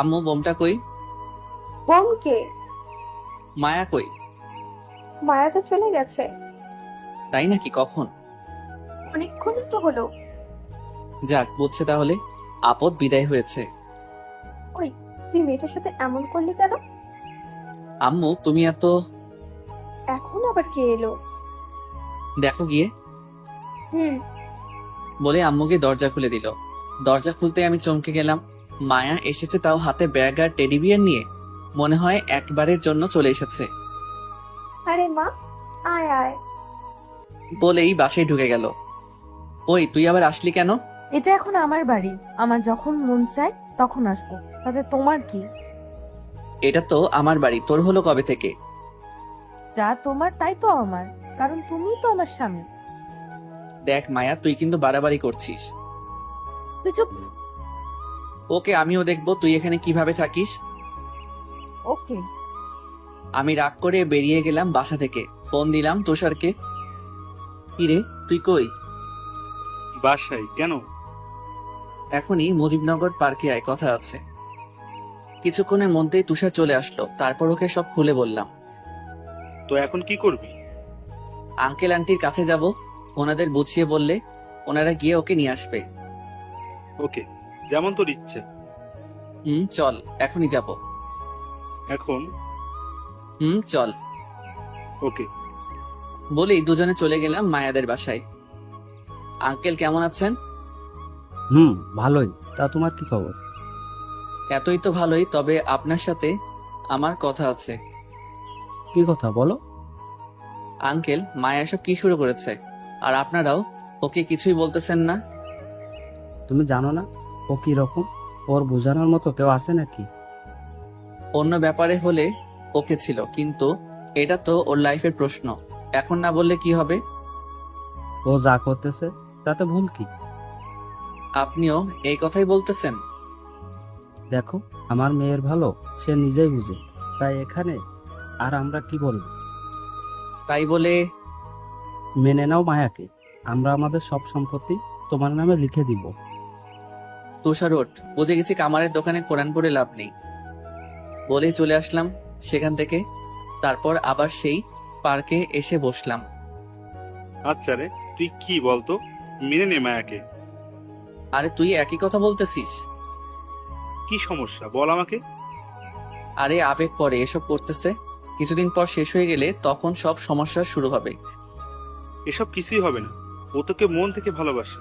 আম্মু, বোমটা কই? বোমকে? মায়া কই? মায়া তো চলে গেছে। তাই নাকি? কখন? অনেকক্ষণই তো হলো। যাক, বুঝছে তাহলে আপদ বিদায় হয়েছে। ওই, তুই মেয়েটার সাথে এমন করলি কেন? আম্মু, তুমি এত... এখন আবার কে এলো? দেখো গিয়ে। হুম। বলে আম্মুকে দরজা খুলে দিল। দরজা খুলতে আমি চমকে গেলাম। মায়া এসেছে, তাও হাতে ব্যাগ আর টেডি বিয়ার নিয়ে। মনে হয় একবারের জন্য চলে এসেছে। আরে মা, আয় আয়। বলেই বাসায় ঢুকে গেল। ওই, তুই আবার আসলি কেন? এটা এখন আমার বাড়ি। আমার যখন মন চায় তখন আসবো, তাতে তোমার কি? এটা তো আমার বাড়ি, তোর হলো কবে থেকে? যা তোমার তাই তো আমার, কারণ তুমিই তো আমার স্বামী। দেখ মায়া, তুই কিন্তু বাড়াবাড়ি করছিস। তুই চুপ। ওকে, আমিও দেখবো তুই এখানে কিভাবে থাকিস। ওকে। আমি রাগ করে বেরিয়ে গেলাম বাসা থেকে। ফোন দিলাম তুষারকে। কিরে, তুই কই? বাসায় কেন? এখনই মুজিবনগর পার্কে আয়, কথা আছে। কিছুক্ষণের মধ্যেই তুষার চলে আসলো। তারপর ওকে সব খুলে বললাম। তো এখন কি করবি? আঙ্কেল আন্টির কাছে যাব, ওনাদের বুঝিয়ে বললে ওনারা গিয়ে ওকে নিয়ে আসবে। ওকে, যেমন তোর ইচ্ছে। চল, এখনই যাব। এখন? চল। ওকে। বলেই দুজনে চলে গেলাম মায়াদের বাসায়। আঙ্কেল কেমন আছেন? ভালোই। তা তোমার কি খবর? এতই তো ভালোই, তবে আপনার সাথে আমার কথা আছে। কি কথা বলো? আঙ্কেল, মায়া এসব কি শুরু করেছে? আর আপনারাও ওকে কিছুই বলতেছেন না? তুমি জানো না ও কি রকম? ওর বোঝানোর মতো কেউ আছে নাকি? অন্য ব্যাপারে হলে ওকে ছিল, কিন্তু এটা তো ওর লাইফের প্রশ্ন। এখন না বললে কি হবে? ও যা করতেছে তাতে ভুল কি? আপনিও এই কথাই বলতেছেন? দেখো, আমার মেয়ের ভালো সে নিজেই বুঝে, তাই এখানে আর আমরা কি বলবো? তাই বলে মেনে নাও মায়াকে। আমরা আমাদের সব সম্পত্তি তোমার নামে লিখে দিব। তুষার ওঠ, বুঝে গেছি কামারের দোকানে কোরআন পড়ে লাভ নেই। বলে চলে আসলাম সেখান থেকে। তারপর আবার সেই পার্কে এসে বসলাম। আচ্ছা রে, তুই কি বলতো, মেনে নে মায়াকে। আরে তুই একই কথা বলতেছিস? কি সমস্যা বল আমাকে। আরে আবেগ পরে এসব করতেছে, কিছুদিন পর শেষ হয়ে গেলে তখন সব সমস্যা শুরু হবে। এসব কিছুই হবে না, ও তোকে মন থেকে ভালোবাসে।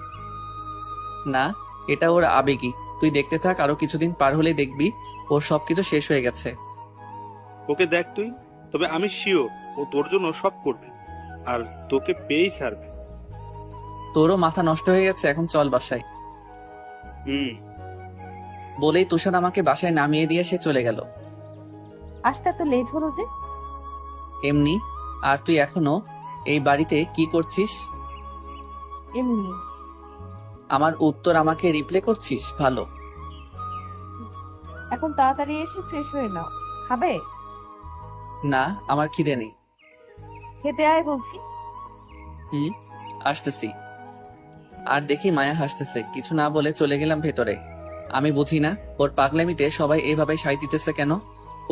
না, এটা ওর আবেগই। তুই দেখতে থাক, আরো কিছুদিন পার হলে দেখবি ওর সবকিছু শেষ হয়ে গেছে। ওকে দেখ তুই, তবে আমি শিওর ও তোর জন্য সব করবে, আর তোকে পেয়েই ছাড়বে। তোরও মাথা নষ্ট হয়ে গেছে, এখন চল বাসায়। হুম। বলেই তুষার আমাকে বাসায় নামিয়ে দিয়ে সে চলে গেল। আসতে এত লেট হলো যে? এমনি। আর তুই এখনো এই বাড়িতে কি করছিস? এমনি। আমার উত্তর আমাকে রিপ্লে করছিস? ভালো। এখন তাড়াতাড়ি এসে ফ্রেশ হয়ে নাও। খাবে? না, আমার খিদে নেই। খেতে আয় বলছি। আসতেছি। আর দেখি মায়া হাসতেছে। কিছু না বলে চলে গেলাম ভেতরে। আমি বুঝি না ওর পাগলামিতে সবাই এইভাবে সাই দিতেছে কেন।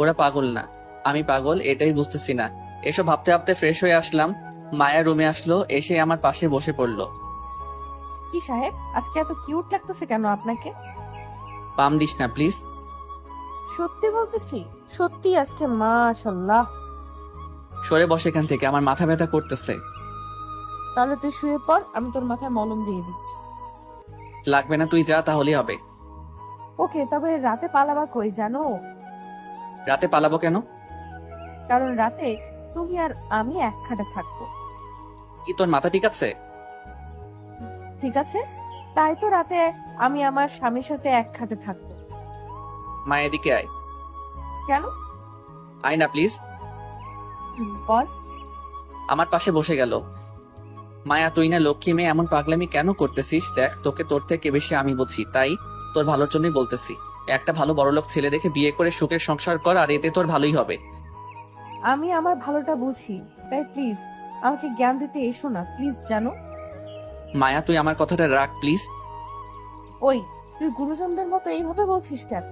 ওরা পাগল না, আমি পাগল এটাই বুঝতেছি না। এসব ভাবতে ভাবতে ফ্রেশ হয়ে আসলাম। মায়া রুমে আসলো, এসে আমার পাশে বসে পড়লো। কি সাহেব, আজকে এত কিউট লাগতেছে কেন আপনাকে? পাম দিস না প্লিজ। সত্যি বলতেছি, সত্যি আজকে মাশাআল্লাহ। সরে বসে এখান থেকে, আমার মাথা ব্যথা করতেছে। তাহলে তুই শুয়ে পড়, আমি তোর মাথায় মলম দিয়ে দিচ্ছি। লাগবে না, তুই যা তাহলেই হবে। ওকে, তবে রাতে পালাবা কই জানো? রাতে পালাবো কেন? কারণ রাতে তুমি আর আমি এক খাটে থাকবো। কি তোর মাথা ঠিক আছে? ঠিক আছে, তাই তো রাতে আমি আমার স্বামীর সাথে এক খাটে থাকবো। মায়া এদিকে আয়। কেন? আয় না প্লিজ। বল। আমার পাশে বসে গেল। মায়া তুই না লক্ষ্মী মেয়ে, এমন পাগলামি কেন করতেছিস? দেখ তোকে তোর থেকে বেশি আমি বুঝি, তাই তোর ভালোর জন্যই বলতেছি। একটা ভালো বড়লোক ছেলে দেখে বিয়ে করে সুখের সংসার কর, আর এতে তোর ভালোই হবে। আমি আমার ভালোটা বুঝি, তাই প্লিজ আমাকে জ্ঞান দিতে এসো না প্লিজ, জানো? মায়া তুই আমার কথাটা রাখ প্লিজ। ওই, তুই গুরুজনদের মতো এইভাবে বলছিস কেন?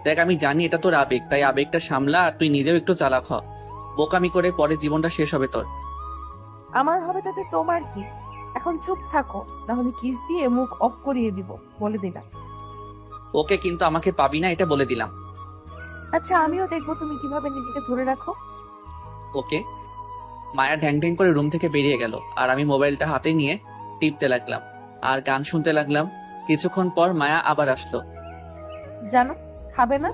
দেখ আমি জানি এটা তোর আবেগ, তাই আবেগটা সামলা, আর তুই নিজেও একটু চালাক হ। বোকামি করে পরে জীবনটা শেষ হবে তোর। আমার হবে তাতে তোমার কি? এখন চুপ থাকো, নাহলে কিস দিয়ে মুখ অফ করিয়ে দিব, বলে দিলাম। ওকে, কিন্তু আমাকে পাবি না এটা বলে দিলাম। আচ্ছা, আমিও দেখবো তুমি কিভাবে নিজেকে ধরে রাখো। ওকে। মায়া ঢ্যাং ঢ্যাং করে রুম থেকে বেরিয়ে গেল, আর আমি মোবাইলটা হাতে নিয়ে টিপতে লাগলাম আর গান শুনতে লাগলাম। কিছুক্ষণ পর মায়া আবার আসলো। জানো, খাবে না?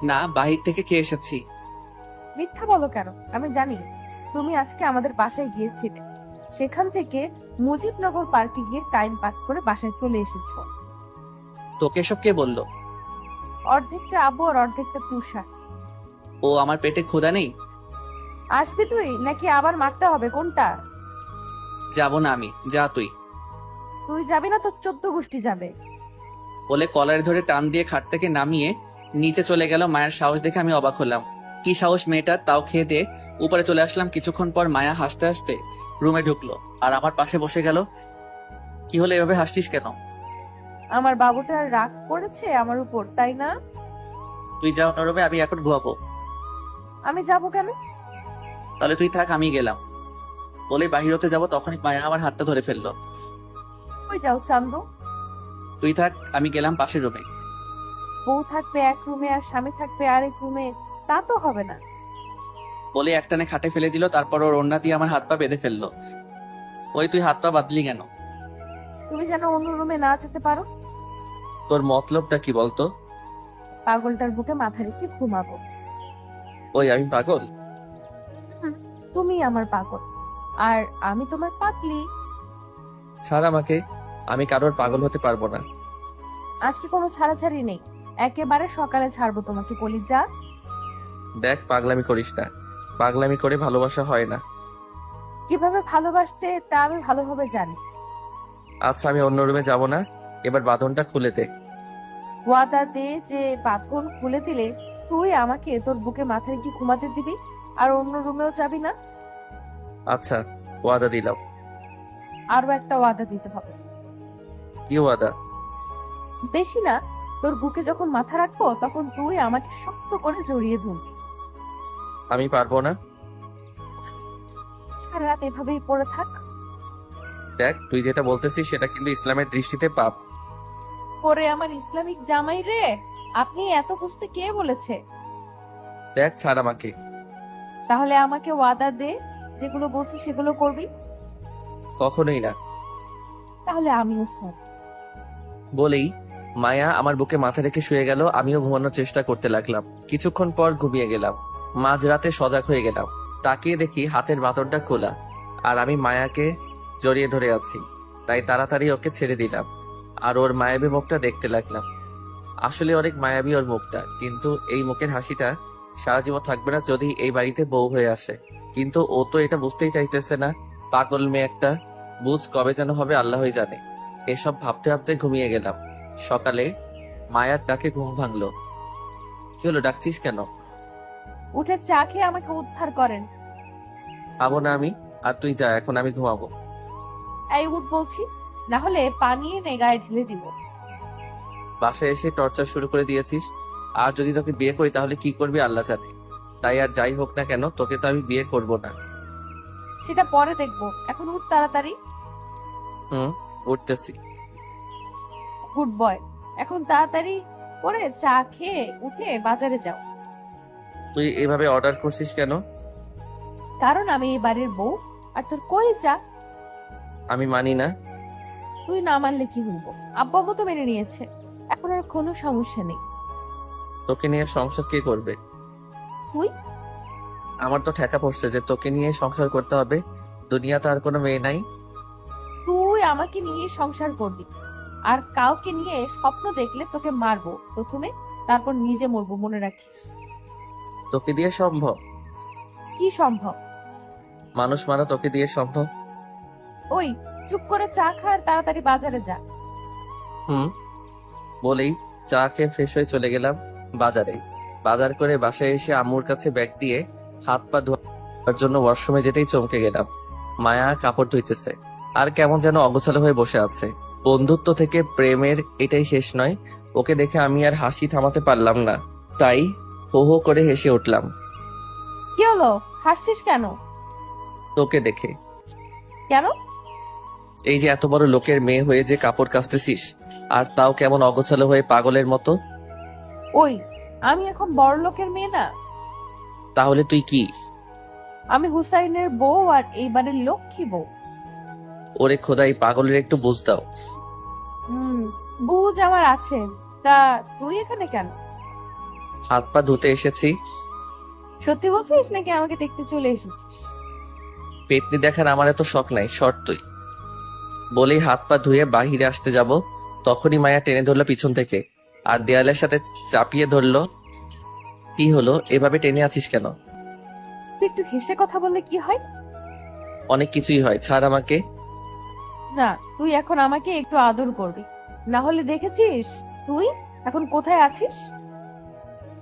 না, বাহির থেকে খেয়ে এসেছি। মিথ্যা বলো কেন? আমি জানি তুমি আজকে আমাদের বাসায় গিয়েছিলে, সেখান থেকে মুজিবনগর পার্কে গিয়ে টাইম পাস করে বাসায় চলে এসেছো। তোকে এসব কে বললো? অর্ধেকটা আব্বু আর অর্ধেকটা তুষার। ও আমার পেটে ক্ষুধা নেই? আসবি তুই নাকি আবার মারতে হবে, কোনটা? যাব না আমি, যা তুই। তুই যাবি না তো 14 গোষ্ঠী যাবে। বলে কলারে ধরে টান দিয়ে খাট থেকে নামিয়ে নিচে চলে গেল। মায়ের সাহস দেখে আমি অবাক হলাম। কি সাহস মেয়েটার, তাও খেয়ে দিয়ে উপরে চলে আসলাম। কিছুক্ষণ পর মায়া হাসতে হাসতে রুমে ঢুকলো আর আমার পাশে বসে গেল। কি হলো, এভাবে হাসছিস কেন? আমার বাবুটা রাগ করেছে আমার উপর, তাই না? তুই যা অন্য রুমে, আমি এখন ঘুমাবো। আমি যাব কেন? তাহলে তুই থাক, আমি গেলাম। বলে বাহির হতে যাবো, তখনই মায়া আমার হাতটা ধরে ফেললো। কই যাও চান্দু? তুই থাক, আমি গেলাম পাশের রুমে। বউ থাকবে এক রুমে আর স্বামী থাকবে আরেক রুমে, তা তো হবে না। বলে একটানে খাটে ফেলে দিল, তারপর ওর ওড়না দিয়ে আমার হাত পা বেঁধে ফেললো। ওই তুই হাত পা বাঁধলি কেন? তুমি যেন অন্য রুমে না যেতে পারো। তোর মতলবটা কি বলতো? পাগলটার বুকে মাথা রেখে ঘুমাবো। ওই আমি পাগল? তুমি আমার পাগল আর আমি তোমার পাগলি। ছাড় আমাকে, আমি কারোর পাগল হতে পারবো না। আজকে কোনো ছাড়াছাড়ি নেই, একেবারে সকালে ছাড়বো তোমাকে, কলিজা। দেখ পাগলামি করিস না, পাগলামি করে ভালোবাসা হয় না। কিভাবে ভালোবাসতে তা আমি ভালোভাবে জানি। আচ্ছা আমি অন্য রুমে যাব না, এবার বাঁধনটা খুলে দে। ওয়াদা দে যে বাঁধন খুলে দিলে তুই আমাকে তোর বুকে মাথা রেখে ঘুমাতে দিবি আর অন্য রুমেও যাবি না। আচ্ছা, ওয়াদা দিলাম। আরো একটা ওয়াদা দিতে হবে। কি ওয়াদা? বেশি না, তোর বুকে যখন মাথা রাখবো তখন তুই আমাকে শক্ত করে জড়িয়ে ধরবি। আমি পারবো না। সারা রাত এভাবেই পড়ে থাক। দেখ তুই যেটা বলতেছিস সেটা কিন্তু ইসলামের দৃষ্টিতে পাপ। পরে আমার ইসলামিক জামাই রে, আপনি এত বুঝতে কে বলেছে? দেখ ছাড় আমাকে। তাহলে আমাকে ওয়াদা দে, যেগুলো বলছি সেগুলো করবি। কখনোই না। তাহলে আমিও সব। বলেই মায়া আমার বুকে মাথা রেখে শুয়ে গেল। আমিও ঘুমানোর চেষ্টা করতে লাগলাম। কিছুক্ষণ পর ঘুমিয়ে গেলাম। মাঝরাতে সজাগ হয়ে গেলাম, তাকিয়ে দেখি হাতের বাঁধনটা খোলা আর আমি মায়াকে জড়িয়ে ধরে আছি। তাই তাড়াতাড়ি ওকে ছেড়ে দিলাম আর ওর মায়াবী মুখটা দেখতে লাগলাম। আসলে অনেক মায়াবী ওর মুখটা, কিন্তু এই মুখের হাসিটা সারা জীবন থাকবে না যদি এই বাড়িতে বউ হয়ে আসে। কিন্তু ও তো এটা বুঝতেই চাইতেছে না। পাগল মেয়ে একটা, বুঝ কবে যেন হবে আল্লাহই জানে। এসব ভাবতে ভাবতে ঘুমিয়ে গেলাম। সকালে মায়ার ডাকে ঘুম ভাঙলো। কি হলো, ডাকছিস কেন? উঠে চা খেয়ে আমাকে উদ্ধার করেন। খাবো না আমি, আর তুই যা, এখন আমি ঘুমাবো। এই উঠ বলছি, না হলে পানি এনে গায়ে ঢেলে দিব। বাসায় এসে টর্চার শুরু করে দিয়েছিস, আর যদি তোকে বিয়ে করি তাহলে কি করবি আল্লাহ জানে। তাই আর যাই হোক না কেন তোকে তো আমি বিয়ে করব না। সেটা পরে দেখবো, এখন উঠ তাড়াতাড়ি। উঠতেছি। Good boy. এখন তাড়াতাড়ি করে চা খেয়ে উঠে বাজারে যাও। তুই এভাবে অর্ডার করছিস কেন? কারণ আমি এই বাড়ির বউ, আর তোর কই চা। আমি মানি না। তুই না মানলে কি হইব, আব্বা আম্মু তো মেনে নিয়েছে, এখন আর কোনো সমস্যা নেই। তোকে নিয়ে সংসার কে করবে? তুই? আমার তো ঠেকা পড়ছে যে তোকে নিয়ে সংসার করতে হবে। দুনিয়াতে আর কোনো মেয়ে নাই। তুই আমাকে নিয়ে সংসার করবি, আর কাউকে নিয়ে স্বপ্ন দেখলে তোকে মারবো প্রথমে, তারপর নিজে মরবো, মনে রাখিস। তোকে দিয়ে সম্ভব? কি সম্ভব? মানুষ মারা তোকে দিয়ে সম্ভব? ওই চুপ করে চা খা আর তাড়াতাড়ি বাজারে যা। বলেই চা খেয়ে ফ্রেশ হয়ে চলে গেলাম বাজারে। বাজার করে বাসায় এসে আম্মুর কাছে ব্যাগ দিয়ে হাত পা ধোয়ার জন্য ওয়াশরুমে যেতেই চমকে গেলাম। মায়া কাপড় ধুইতেছে আর কেমন যেন অগোছালো হয়ে বসে আছে। বন্ধুত্ব থেকে প্রেমের এটাই শেষ নয়। ওকে দেখে আমি আর হাসি থামাতে পারলাম না, তাই হো হো করে হেসে উঠলাম। কি হলো, হাসছিস কেন? তোকে দেখে। কেন? এই যে এত বড় লোকের মেয়ে হয়ে যে কাপড় কাচতেছিস, আর তাও কেমন অগোছালো হয়ে পাগলের মতো। ওই আমি এখন বড় লোকের মেয়ে না? তাহলে তুই কি? আমি হুসাইনের বউ, আর এই বাড়ির লক্ষ্মী বউ। ওরে খোদাই, পাগলের একটু বুঝ দাও। বুঝ আমার আছে, তা তুই এখানে কেন? হাত পা ধুতে এসেছি। সত্যি বলছিস নাকি আমাকে দেখতে চলে এসেছিস? পেতনি দেখার আমার এত শখ নাই, শর্ট তুই। বলেই হাত পা ধুয়ে বাহিরে আসতে যাব, তখনই মায়া টেনে ধরলো পিছন থেকে আর দেয়ালের সাথে চাপিয়ে ধরলো। কি হলো, এভাবে টেনে আছিস কেন? তুই একটু হেসে কথা বললে কি হয়? অনেক কিছুই হয়, ছাড় আমাকে। না, তুই এখন আমাকে একটু আদর করবি, না হলে দেখেছিস তুই এখন কোথায় আছিস।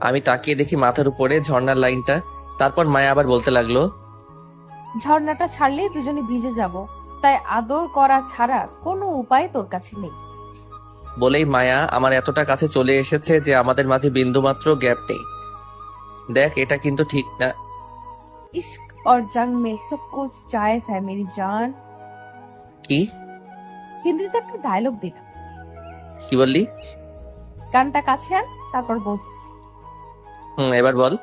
আমি তাকিয়ে দেখি মাথার উপরে ঝর্ণার লাইনটা। তারপর মায়া আবার বলতে লাগলো, ঝর্ণাটা ছাড়লেই দুজনে ভিজে যাব, তাই আদর করা ছাড়া কোনো উপায় তোর কাছে নেই। বলেই মায়া আমার এতটা কাছে চলে এসেছে যে আমাদের মাঝে বিন্দুমাত্র গ্যাপ নেই। দেখ, এটা কিন্তু ঠিক না। इश्क और जंग में सब कुछ जायज है मेरी जान। কি? হিন্দিতে একটা ডায়লগ দিলাম, কি বললি? গানটা কাছে আন, তারপর বলতেছি। এবার বল।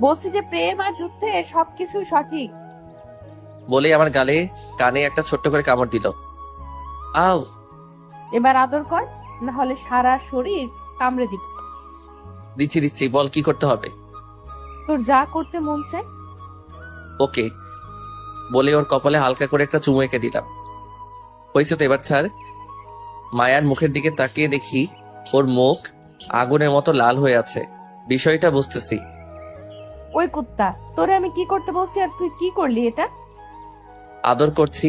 বলছি যে প্রেম আর যুদ্ধে সবকিছু সঠিক। বলেই আমার গালে কানে একটা ছোট্ট করে কামড় দিল। আউ! এবার আদর কর, না হলে সারা শরীর কামড়ে দিব। দিচ্ছি, বল কি করতে হবে। তোর যা করতে মন চায়। ওকে। বলে ওর কপালে হালকা করে একটা চুমু এঁকে দিলাম। হয়েছে তো, এবার ছাড়। মায়ার মুখের দিকে তাকিয়ে দেখি ওর মুখ আগুনের মতো লাল হয়ে আছে। বিষয়টা বুঝতেছি। ওই কুত্তা, তোরে আমি কি করতে বলছি আর তুই কি করলি এটা? আদর করছি।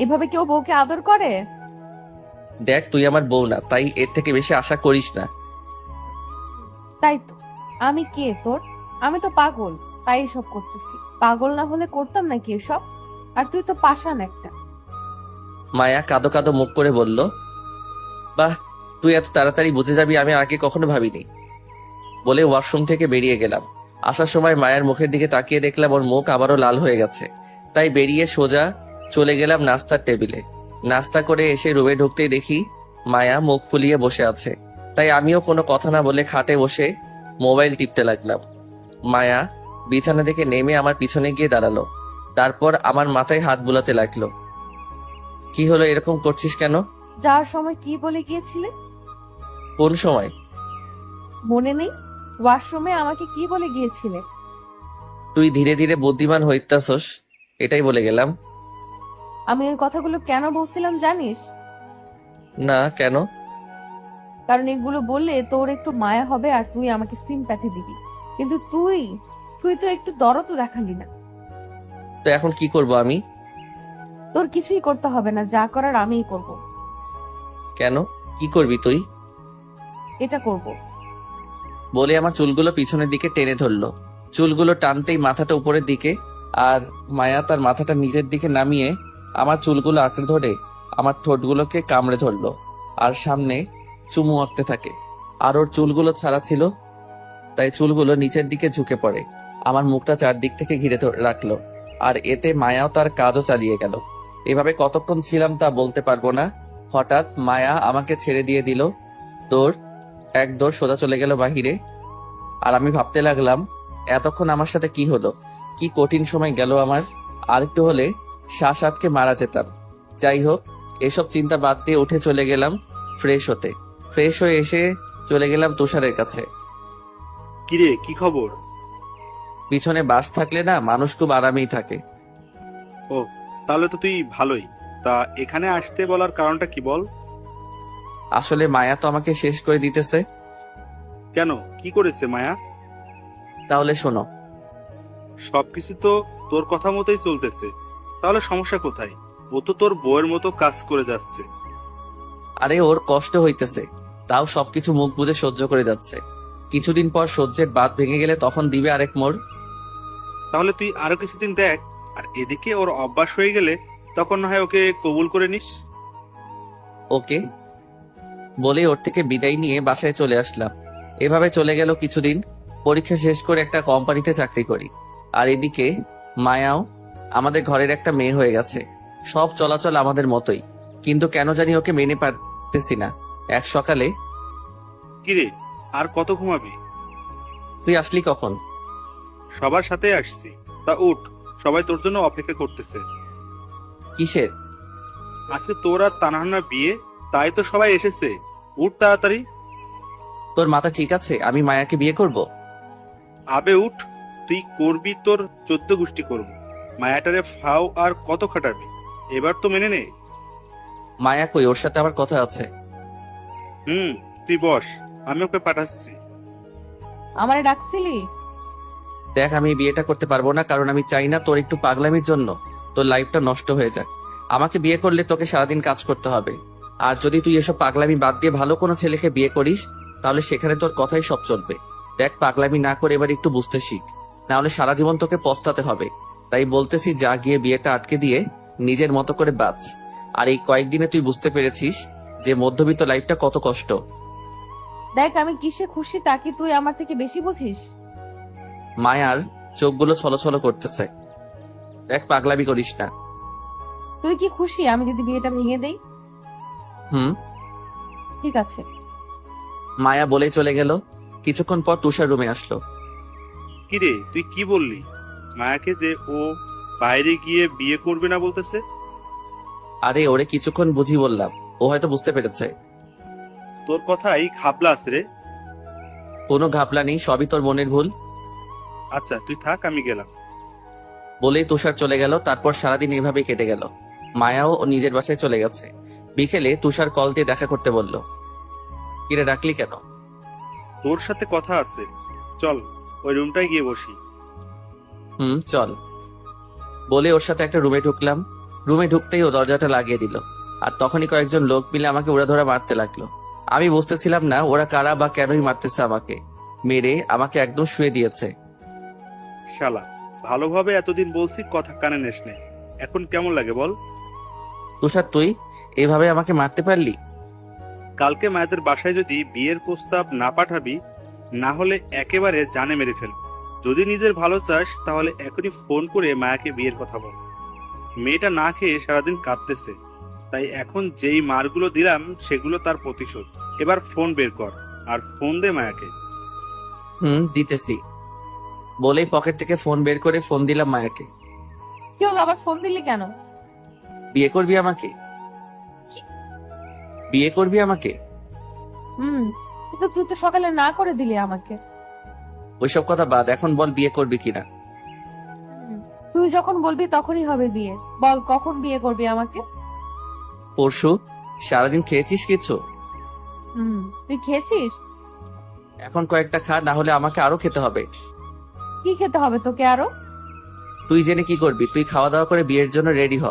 এভাবে কেউ বউকে আদর করে? দেখ, তুই আমার বউ না, তাই এর থেকে বেশি আশা করিস না। তাই তো, আমি কে তোর? আমি তো পাগল, তাই এসব করতেছি। পাগল না হলে করতাম নাকি এসব? আর তুই তো পাষাণ একটা। মায়া কাদো কাদো মুখ করে বলল, বাহ, তুই এত তাড়াতাড়ি বুঝে যাবি, আমি আগে কখনো ভাবিনি। বলে ওয়াশরুম থেকে বেরিয়ে গেলাম। আসার সময় মায়ের মুখের দিকে তাকিয়ে দেখলাম ওর মুখ আবারও লাল হয়ে গেছে। তাই বেরিয়ে সোজা চলে গেলাম নাস্তার টেবিলে। নাস্তা করে এসে রুমে ঢুকতেই দেখি মায়া মুখ ফুলিয়ে বসে আছে। তাই আমিও কোনো কথা না বলে খাটে বসে মোবাইল টিপতে লাগলাম। মায়া বিছানা থেকে নেমে আমার পিছনে গিয়ে দাঁড়ালো। তারপর আমার মাথায় হাত বুলাতে লাগলো। কি হলো, এরকম করছিস কেন? যাওয়ার সময় কি বলে গিয়েছিলে? কোন সময়? মনে নেই? ওয়াশরুমে আমাকে কি বলে গিয়েছিলে? তুই ধীরে ধীরে বুদ্ধিমান হইতাছস, এটাই বলে গেলাম। আমি ওই কথাগুলো কেন বলছিলাম জানিস? না, কেন? কারণ এগুলো বললে তোর একটু মায়া হবে আর তুই আমাকে সিম্প্যাথি দিবি, কিন্তু তুই তো একটু দরদও দেখালি না। তো এখন কি করব আমি? তোর কিছুই করতে হবে না, যা করার আমিই করব। কেন? কি করবি তুই? এটা করব। বলে আমার চুলগুলো পিছনের দিকে টেনে ধরলো। চুলগুলো টানতেই মাথাটা উপরের দিকে, আর মায়া তার মাথাটা নিজের দিকে নামিয়ে আমার চুলগুলো আঁকড়ে ধরে আমার ঠোঁটগুলোকে কামড়ে ধরলো আর সামনে চুমু আঁকতে থাকে। আর ওর চুলগুলো ছাড়া ছিল। তাই চুলগুলো নিচের দিকে ঝুঁকে পড়ে। আমার মুখটা চারদিক থেকে ঘিরে রাখলো, আর এতে মায়াও তার কাজও চালিয়ে গেল। এভাবে কতক্ষণ ছিলাম তা বলতে পারবো না। হঠাৎ মায়া আমাকে ছেড়ে দিয়ে দিল। এক দৌড় সোজা চলে গেল বাহিরে। আর আমি ভাবতে লাগলাম, এতক্ষণ আমার সাথে কি হলো, কি কঠিন সময় গেল আমার। আরেকটু হলে শ্বাস আটকে মারা যেতাম। যাই হোক, এসব চিন্তা বাদ দিয়ে উঠে চলে গেলাম ফ্রেশ হতে। ফ্রেশ হয়ে এসে চলে গেলাম তুষারের কাছে। কিরে, কি খবর? পিছনে বাস থাকলে না, মানুষ খুব আরামেই থাকে। ও, তাহলে তো তুই ভালোই। তা এখানে আসতে বলার কারণটা কি বল? আসলে মায়া তো আমাকে শেষ করে দিতেছে। কেন, কি করেছে মায়া? তাহলে শোনো। সবকিছু তো তোর কথা মতোই চলতেছে, তাহলে সমস্যা কোথায়? ও তো তোর বউয়ের মতো কাজ করে যাচ্ছে। আরে ওর কষ্ট হইতেছে, তাও সবকিছু মুখ বুজে সহ্য করে যাচ্ছে। কিছুদিন পর সহ্যের বাঁধ ভেঙে গেলে তখন দিবে আরেক মোড়। তাহলে তুই আরো কিছুদিন দেখ, আর এদিকে ওর অভ্যাস হয়ে গেলে তখন না হয় ওকে কবুল করে নিস। ওকে বলে ওর থেকে বিদায় নিয়ে বাসায় চলে আসলাম। এভাবে চলে গেল কিছুদিন। পরীক্ষা শেষ করে একটা কোম্পানিতে চাকরি করি। আর এদিকে মায়াও আমাদের ঘরের একটা মেয়ে হয়ে গেছে। সব চলাচল আমাদের মতোই, কিন্তু কেন জানি ওকে মেনে পারতেছি না। এক সকালে, কিরে, আর কত ঘুমাবি? তুই আসলি কখন? সবার সাথে আসছি। তা উঠ, সবাই তোর জন্য অপেক্ষা করতেছে। কিসের? আজকে তোর আর তানাহানা বিয়ে, তাই তো সবাই এসেছে। উঠ তাড়াতাড়ি। তোর মাথা ঠিক আছে? আমি মায়াকে বিয়ে করব? আবে উঠ, তুই করবি তোর 14 গোষ্ঠী করব। মায়াটারে ফাও আর কত খাটাবি? এবার তো মেনে নে। মায়া কই? ওর সাথে আমার কথা আছে। তুই বস, আমি ওকে পাঠাচ্ছি। আমারে ডাকছিলি? দেখ, আমি এই বিয়েটা করতে পারবো না, কারণ আমি চাই না তোর একটু পাগলামির জন্য তোর লাইফটা নষ্ট হয়ে যাক। আমাকে বিয়ে করলে তোকে সারাদিন কাজ করতে হবে। আর যদি তুই এসব পাগলামি বাদ দিয়ে ভালো কোনো ছেলেকে বিয়ে করিস, তাহলে সেখানে তোর কথাই সব চলবে। দেখ, পাগলামি না করে এবার একটু বুঝতে শিখ, না হলে সারা জীবন তোকে পস্তাতে হবে। তাই বলতেছি, যা গিয়ে বিয়েটা আটকে দিয়ে নিজের মতো করে বাঁচ। আর এই কয়েকদিনে তুই বুঝতে পেরেছিস যে মধ্যবিত্ত লাইফটা কত কষ্ট। দেখ, আমি কিসে খুশি তা কি তুই আমার থেকে বেশি বুঝিস? মায়ার চোখগুলো ছলছল করতেছে। দেখ, পাগলামি করিস না। তুই কি খুশি আমি যদি বিয়েটা ভেঙে দেই? হুম। ঠিক আছে। মায়া বলে চলে গেল। কিছুক্ষণ পর তুষার রুমে আসলো। কিরে, তুই কি বললি? মায়াকে যে ও বাইরে গিয়ে বিয়ে করবে না বলতেছে? আরে ওরে কিছুক্ষণ বুঝি বললাম, ও হয়তো বুঝতে পেরেছে। তোর কথাই খাবলা আছে রে। কোনো ঘাপলা নেই, সবই তোর মনের ভুল। আচ্ছা, তুই থাক, আমি গেলাম। বলেই তুষার চলে গেল। তারপর সারাদিন এভাবে কেটে গেল। মায়াও ও নিজের বাসায় চলে গেছে। বিকেলে তুষার কল দিয়ে দেখা করতে বলল। কিরে, ডাকলি কেন? তোর সাথে কথা আছে, চল ওই রুমটায় গিয়ে বসি। চল। বলে ওর সাথে একটা রুমে ঢুকলাম। রুমে ঢুকতেই ও দরজাটা লাগিয়ে দিল। আর তখনই কয়েকজন লোক মিলে আমাকে উড়াধরা মারতে লাগলো। আমি বুঝতেছিলাম না ওরা কারা বা কেনই মারতেছে আমাকে। মেরে আমাকে একদম শুয়ে দিয়েছে। শালা, ভালোভাবে এতদিন বলছি, কথা কানে নেস নে। এখন কেমন লাগে বল? তুষার, তুই এভাবে আমাকে মারতে পারলি? কালকে মায়াদের বাসায় যদি বিয়ের প্রস্তাব না পাঠাবি, না হলে একেবারে জানে মেরে ফেল। যদি নিজের ভালো চাস তাহলে এখনই ফোন করে মায়াকে বিয়ের কথা বল। মেয়েটা না খেয়ে সারাদিন কাঁদতেছে, তাই এখন যেই মারগুলো দিলাম সেগুলো তার প্রতিশোধ। এবার ফোন বের কর আর ফোন দে মায়াকে। দিতেছি। বলেই পকেট থেকে ফোন বের করে ফোন দিলাম মায়াকে। কি হলো, আবার ফোন দিলি কেন? বিয়ে করবি আমাকে? বিয়ে করবি আমাকে? কিন্তু তুই তো সকালে না করে দিলি আমাকে। ওইসব কথা বাদ, এখন বল বিয়ে করবি কিনা। তুই যখন বলবি তখনই হবে বিয়ে। বল, কখন বিয়ে করবি আমাকে? পরশু। সারাদিন খেয়েছিস কিছু? তুই খেয়েছিস? এখন কয়েকটা খা, না হলে আমাকে আরো খেতে হবে। কি খেতে হবে তোকে আরো? তুই জেনে কি করবি? তুই খাওয়া দাওয়া করে বিয়ের জন্য রেডি হ।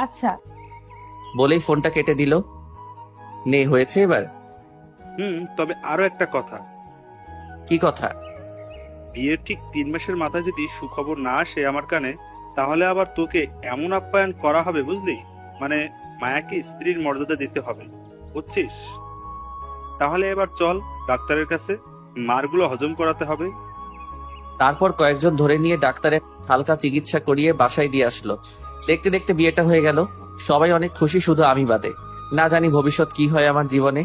আচ্ছা। বলেই ফোনটা কেটে দিল। নে, হয়েছে এবার? তবে আরো একটা কথা। কি কথা? বিয়ের ঠিক 3 মাসের মাথায় যদি সুখবর না আসে আমার কানে, তাহলে আবার তোকে এমন আপ্যায়ন করা হবে, বুঝলি? মানে মায়াকে স্ত্রীর মর্যাদা দিতে হবে, বুঝছিস? তাহলে এবার চল ডাক্তারের কাছে, মারগুলো হজম করাতে হবে। তারপর কয়েকজন ধরে নিয়ে ডাক্তারের হালকা চিকিৎসা করিয়ে বাসায় দিয়ে আসলো। দেখতে দেখতে বিয়েটা হয়ে গেল। সবাই অনেক খুশি, শুধু আমি বাদে। না জানি ভবিষ্যৎ কি হয় আমার জীবনে।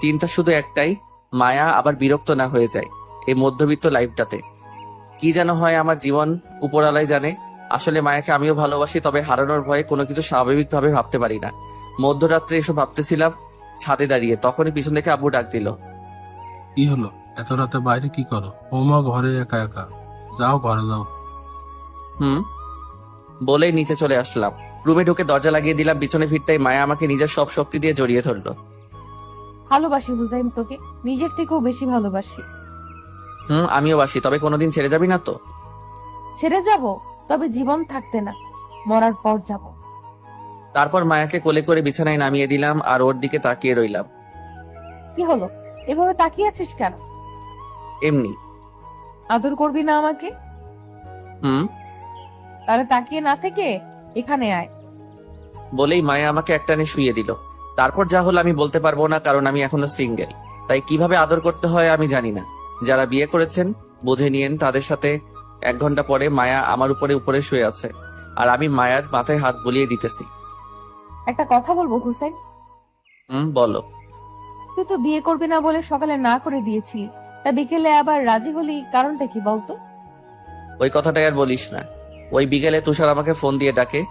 চিন্তা শুধু একটাই, মায়া আবার বিরক্ত না হয়ে যায় এই মধ্যবিত্ত লাইফটাতে। কি যেন হয় আমার জীবন, উপরালাই জানে। আসলে মায়াকে আমিও ভালোবাসি, তবে হারানোর ভয়ে কোনো কিছু স্বাভাবিকভাবে ভাবতে পারি না। মধ্যরাত্রে এসব ভাবতেছিলাম ছাদে দাঁড়িয়ে, তখনই পিছন থেকে আব্বু ডাক দিল। কি হলো, এত রাতে বাইরে কি করো? বৌমা ঘরে একা একা, যাও ঘরে যাও। হুম বলেই নিচে চলে আসলাম। রুমে ঢুকে দরজা লাগিয়ে দিলাম। পিছনে ফিরতেই মায়া আমাকে নিজের সব শক্তি দিয়ে জড়িয়ে ধরলো। ভালোবাসি হুসাইন, তোকে নিজের থেকেও বেশি ভালোবাসি। আমিও বাসি, তবে কোনোদিন ছেড়ে যাবি না তো? ছেড়ে যাব, তবে জীবন থাকতে না, মরার পর যাব। তারপর মায়াকে কোলে করে বিছানায় নামিয়ে দিলাম আর ওর দিকে তাকিয়ে রইলাম। কি হলো, এভাবে তাকিয়ে আছিস কেন? এমনি। আদর করবি না আমাকে? হুম তাহলে তাকিয়ে না থেকে এখানে আয়। বলেই মায়া আমাকে একটানে শুইয়ে দিল। তারপর যা হলো আমি বলতে পারবো না, কারণ আমি এখনো সিঙ্গেল। তাই কিভাবে আদর করতে হয় আমি জানি না। যারা বিয়ে করেছেন বুঝে নিয়েন। তাদের সাথে 1 ঘন্টা পরে মায়া আমার উপরে উপরে শুয়ে আছে, আর আমি মায়ার মাথায় হাত বুলিয়ে দিতেছি। একটা কথা বলবো হুসাইন? বলো। তুই তো বিয়ে করবি না বলে সকালে না করে দিয়েছিলি, তা বিকেলে আবার রাজি হলি, কারণটা কি বলতো? ওই কথাটাই আর বলিস না। ওই বিকেলে তুষার আমাকে ফোন দিয়ে ডাকে।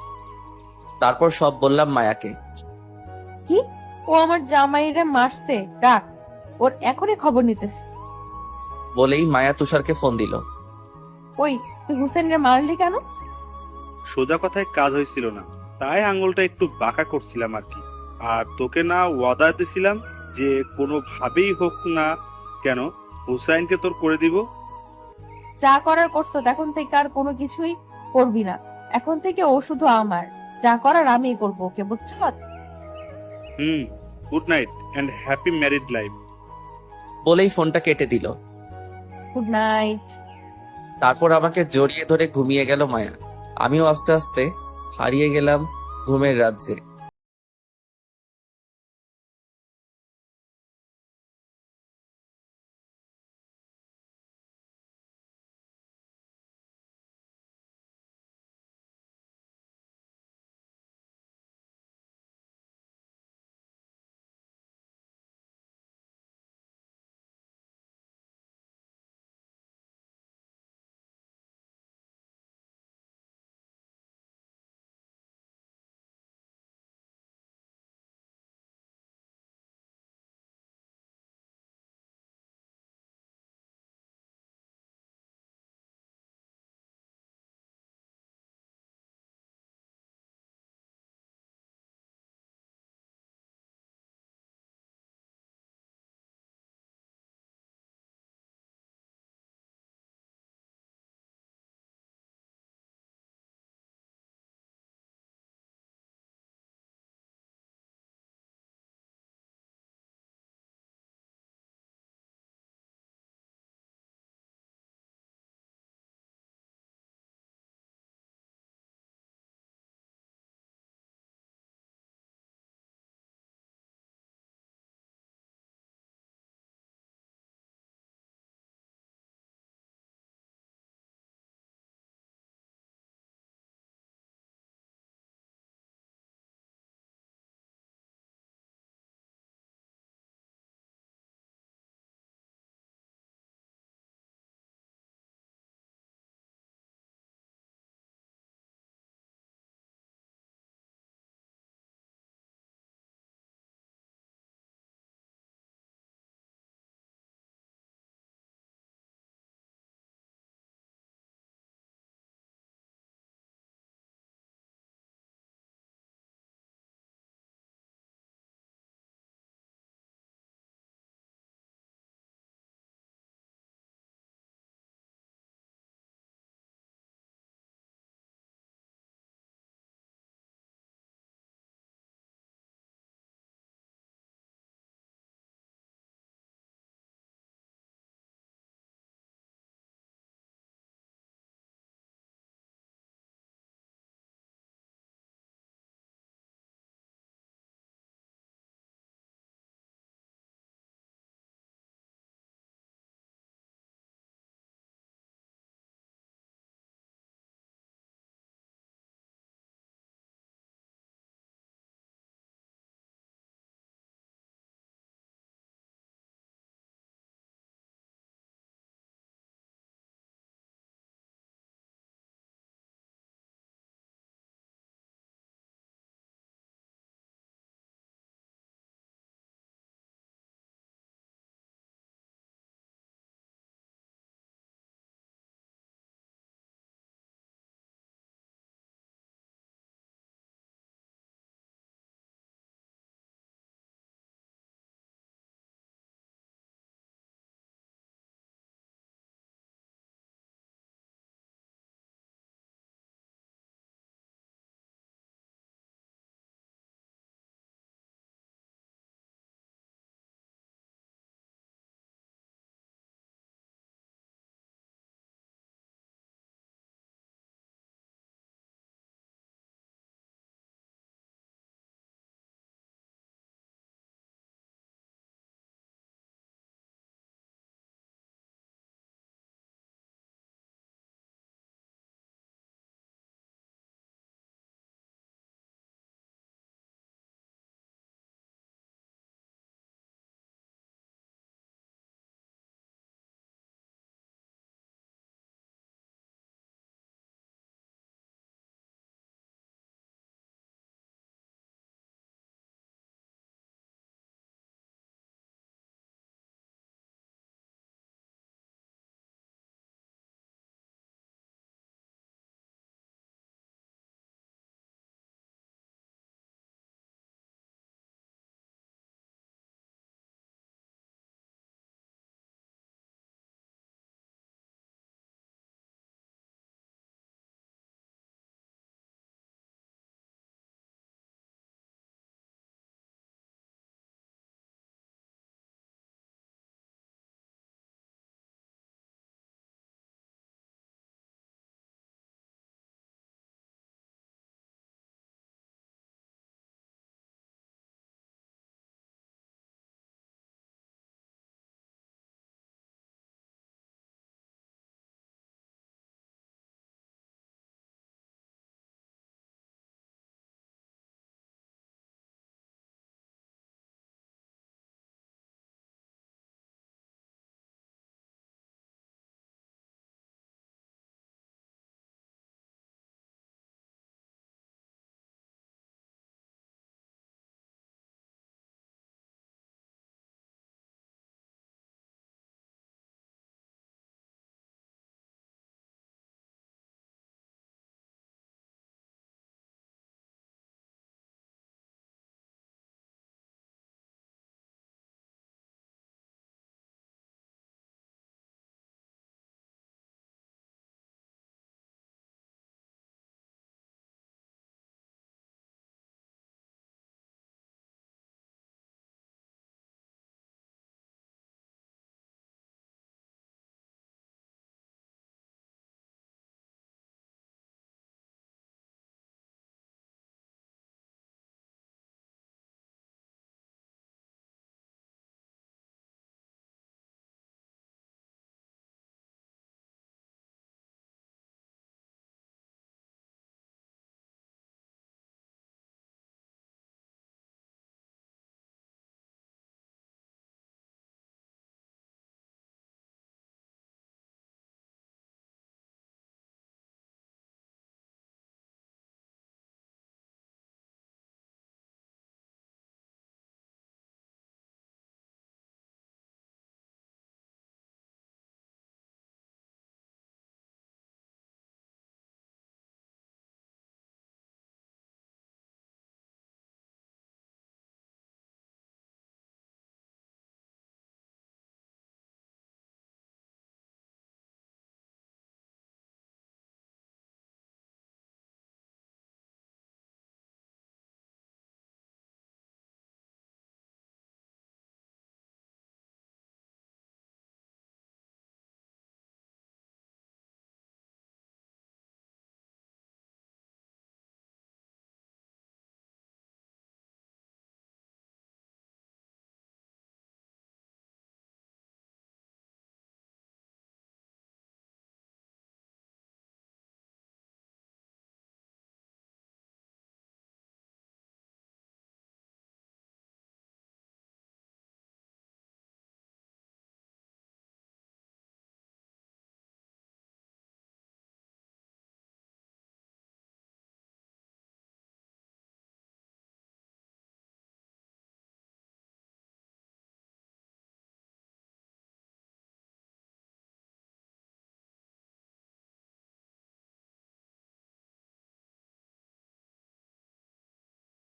তারপর সব বললাম মায়াকে। কি? ও আমার জামাইরে মারছে, ডাক, ওর এখনই খবর নিতেছে। বলেই মায়া তুষারকে ফোন দিল। ওই, তুই হুসেনরে মারলি কেন? সোজা কথায় কাজ হয়েছিল না, তাই আঙুলটা একটু বাঁকা করছিলাম আর কি। আর তোকে না ওয়াদা দিছিলাম যে কোনোভাবেই হোক না কেন হুসাইনকে তোর করে দিব। যা করার করছো, এখন থেকে আর কোনো কিছুই করবি না। এখন থেকে ও শুধু আমার, যা করার আমিই করবো, ওকে বুঝছো? Good night and happy married life. বলেই ফোনটা কেটে দিল। Good night. তারপর আমাকে জড়িয়ে ধরে ঘুমিয়ে গেল মায়া। আমিও আস্তে আস্তে হারিয়ে গেলাম ঘুমের রাজ্যে।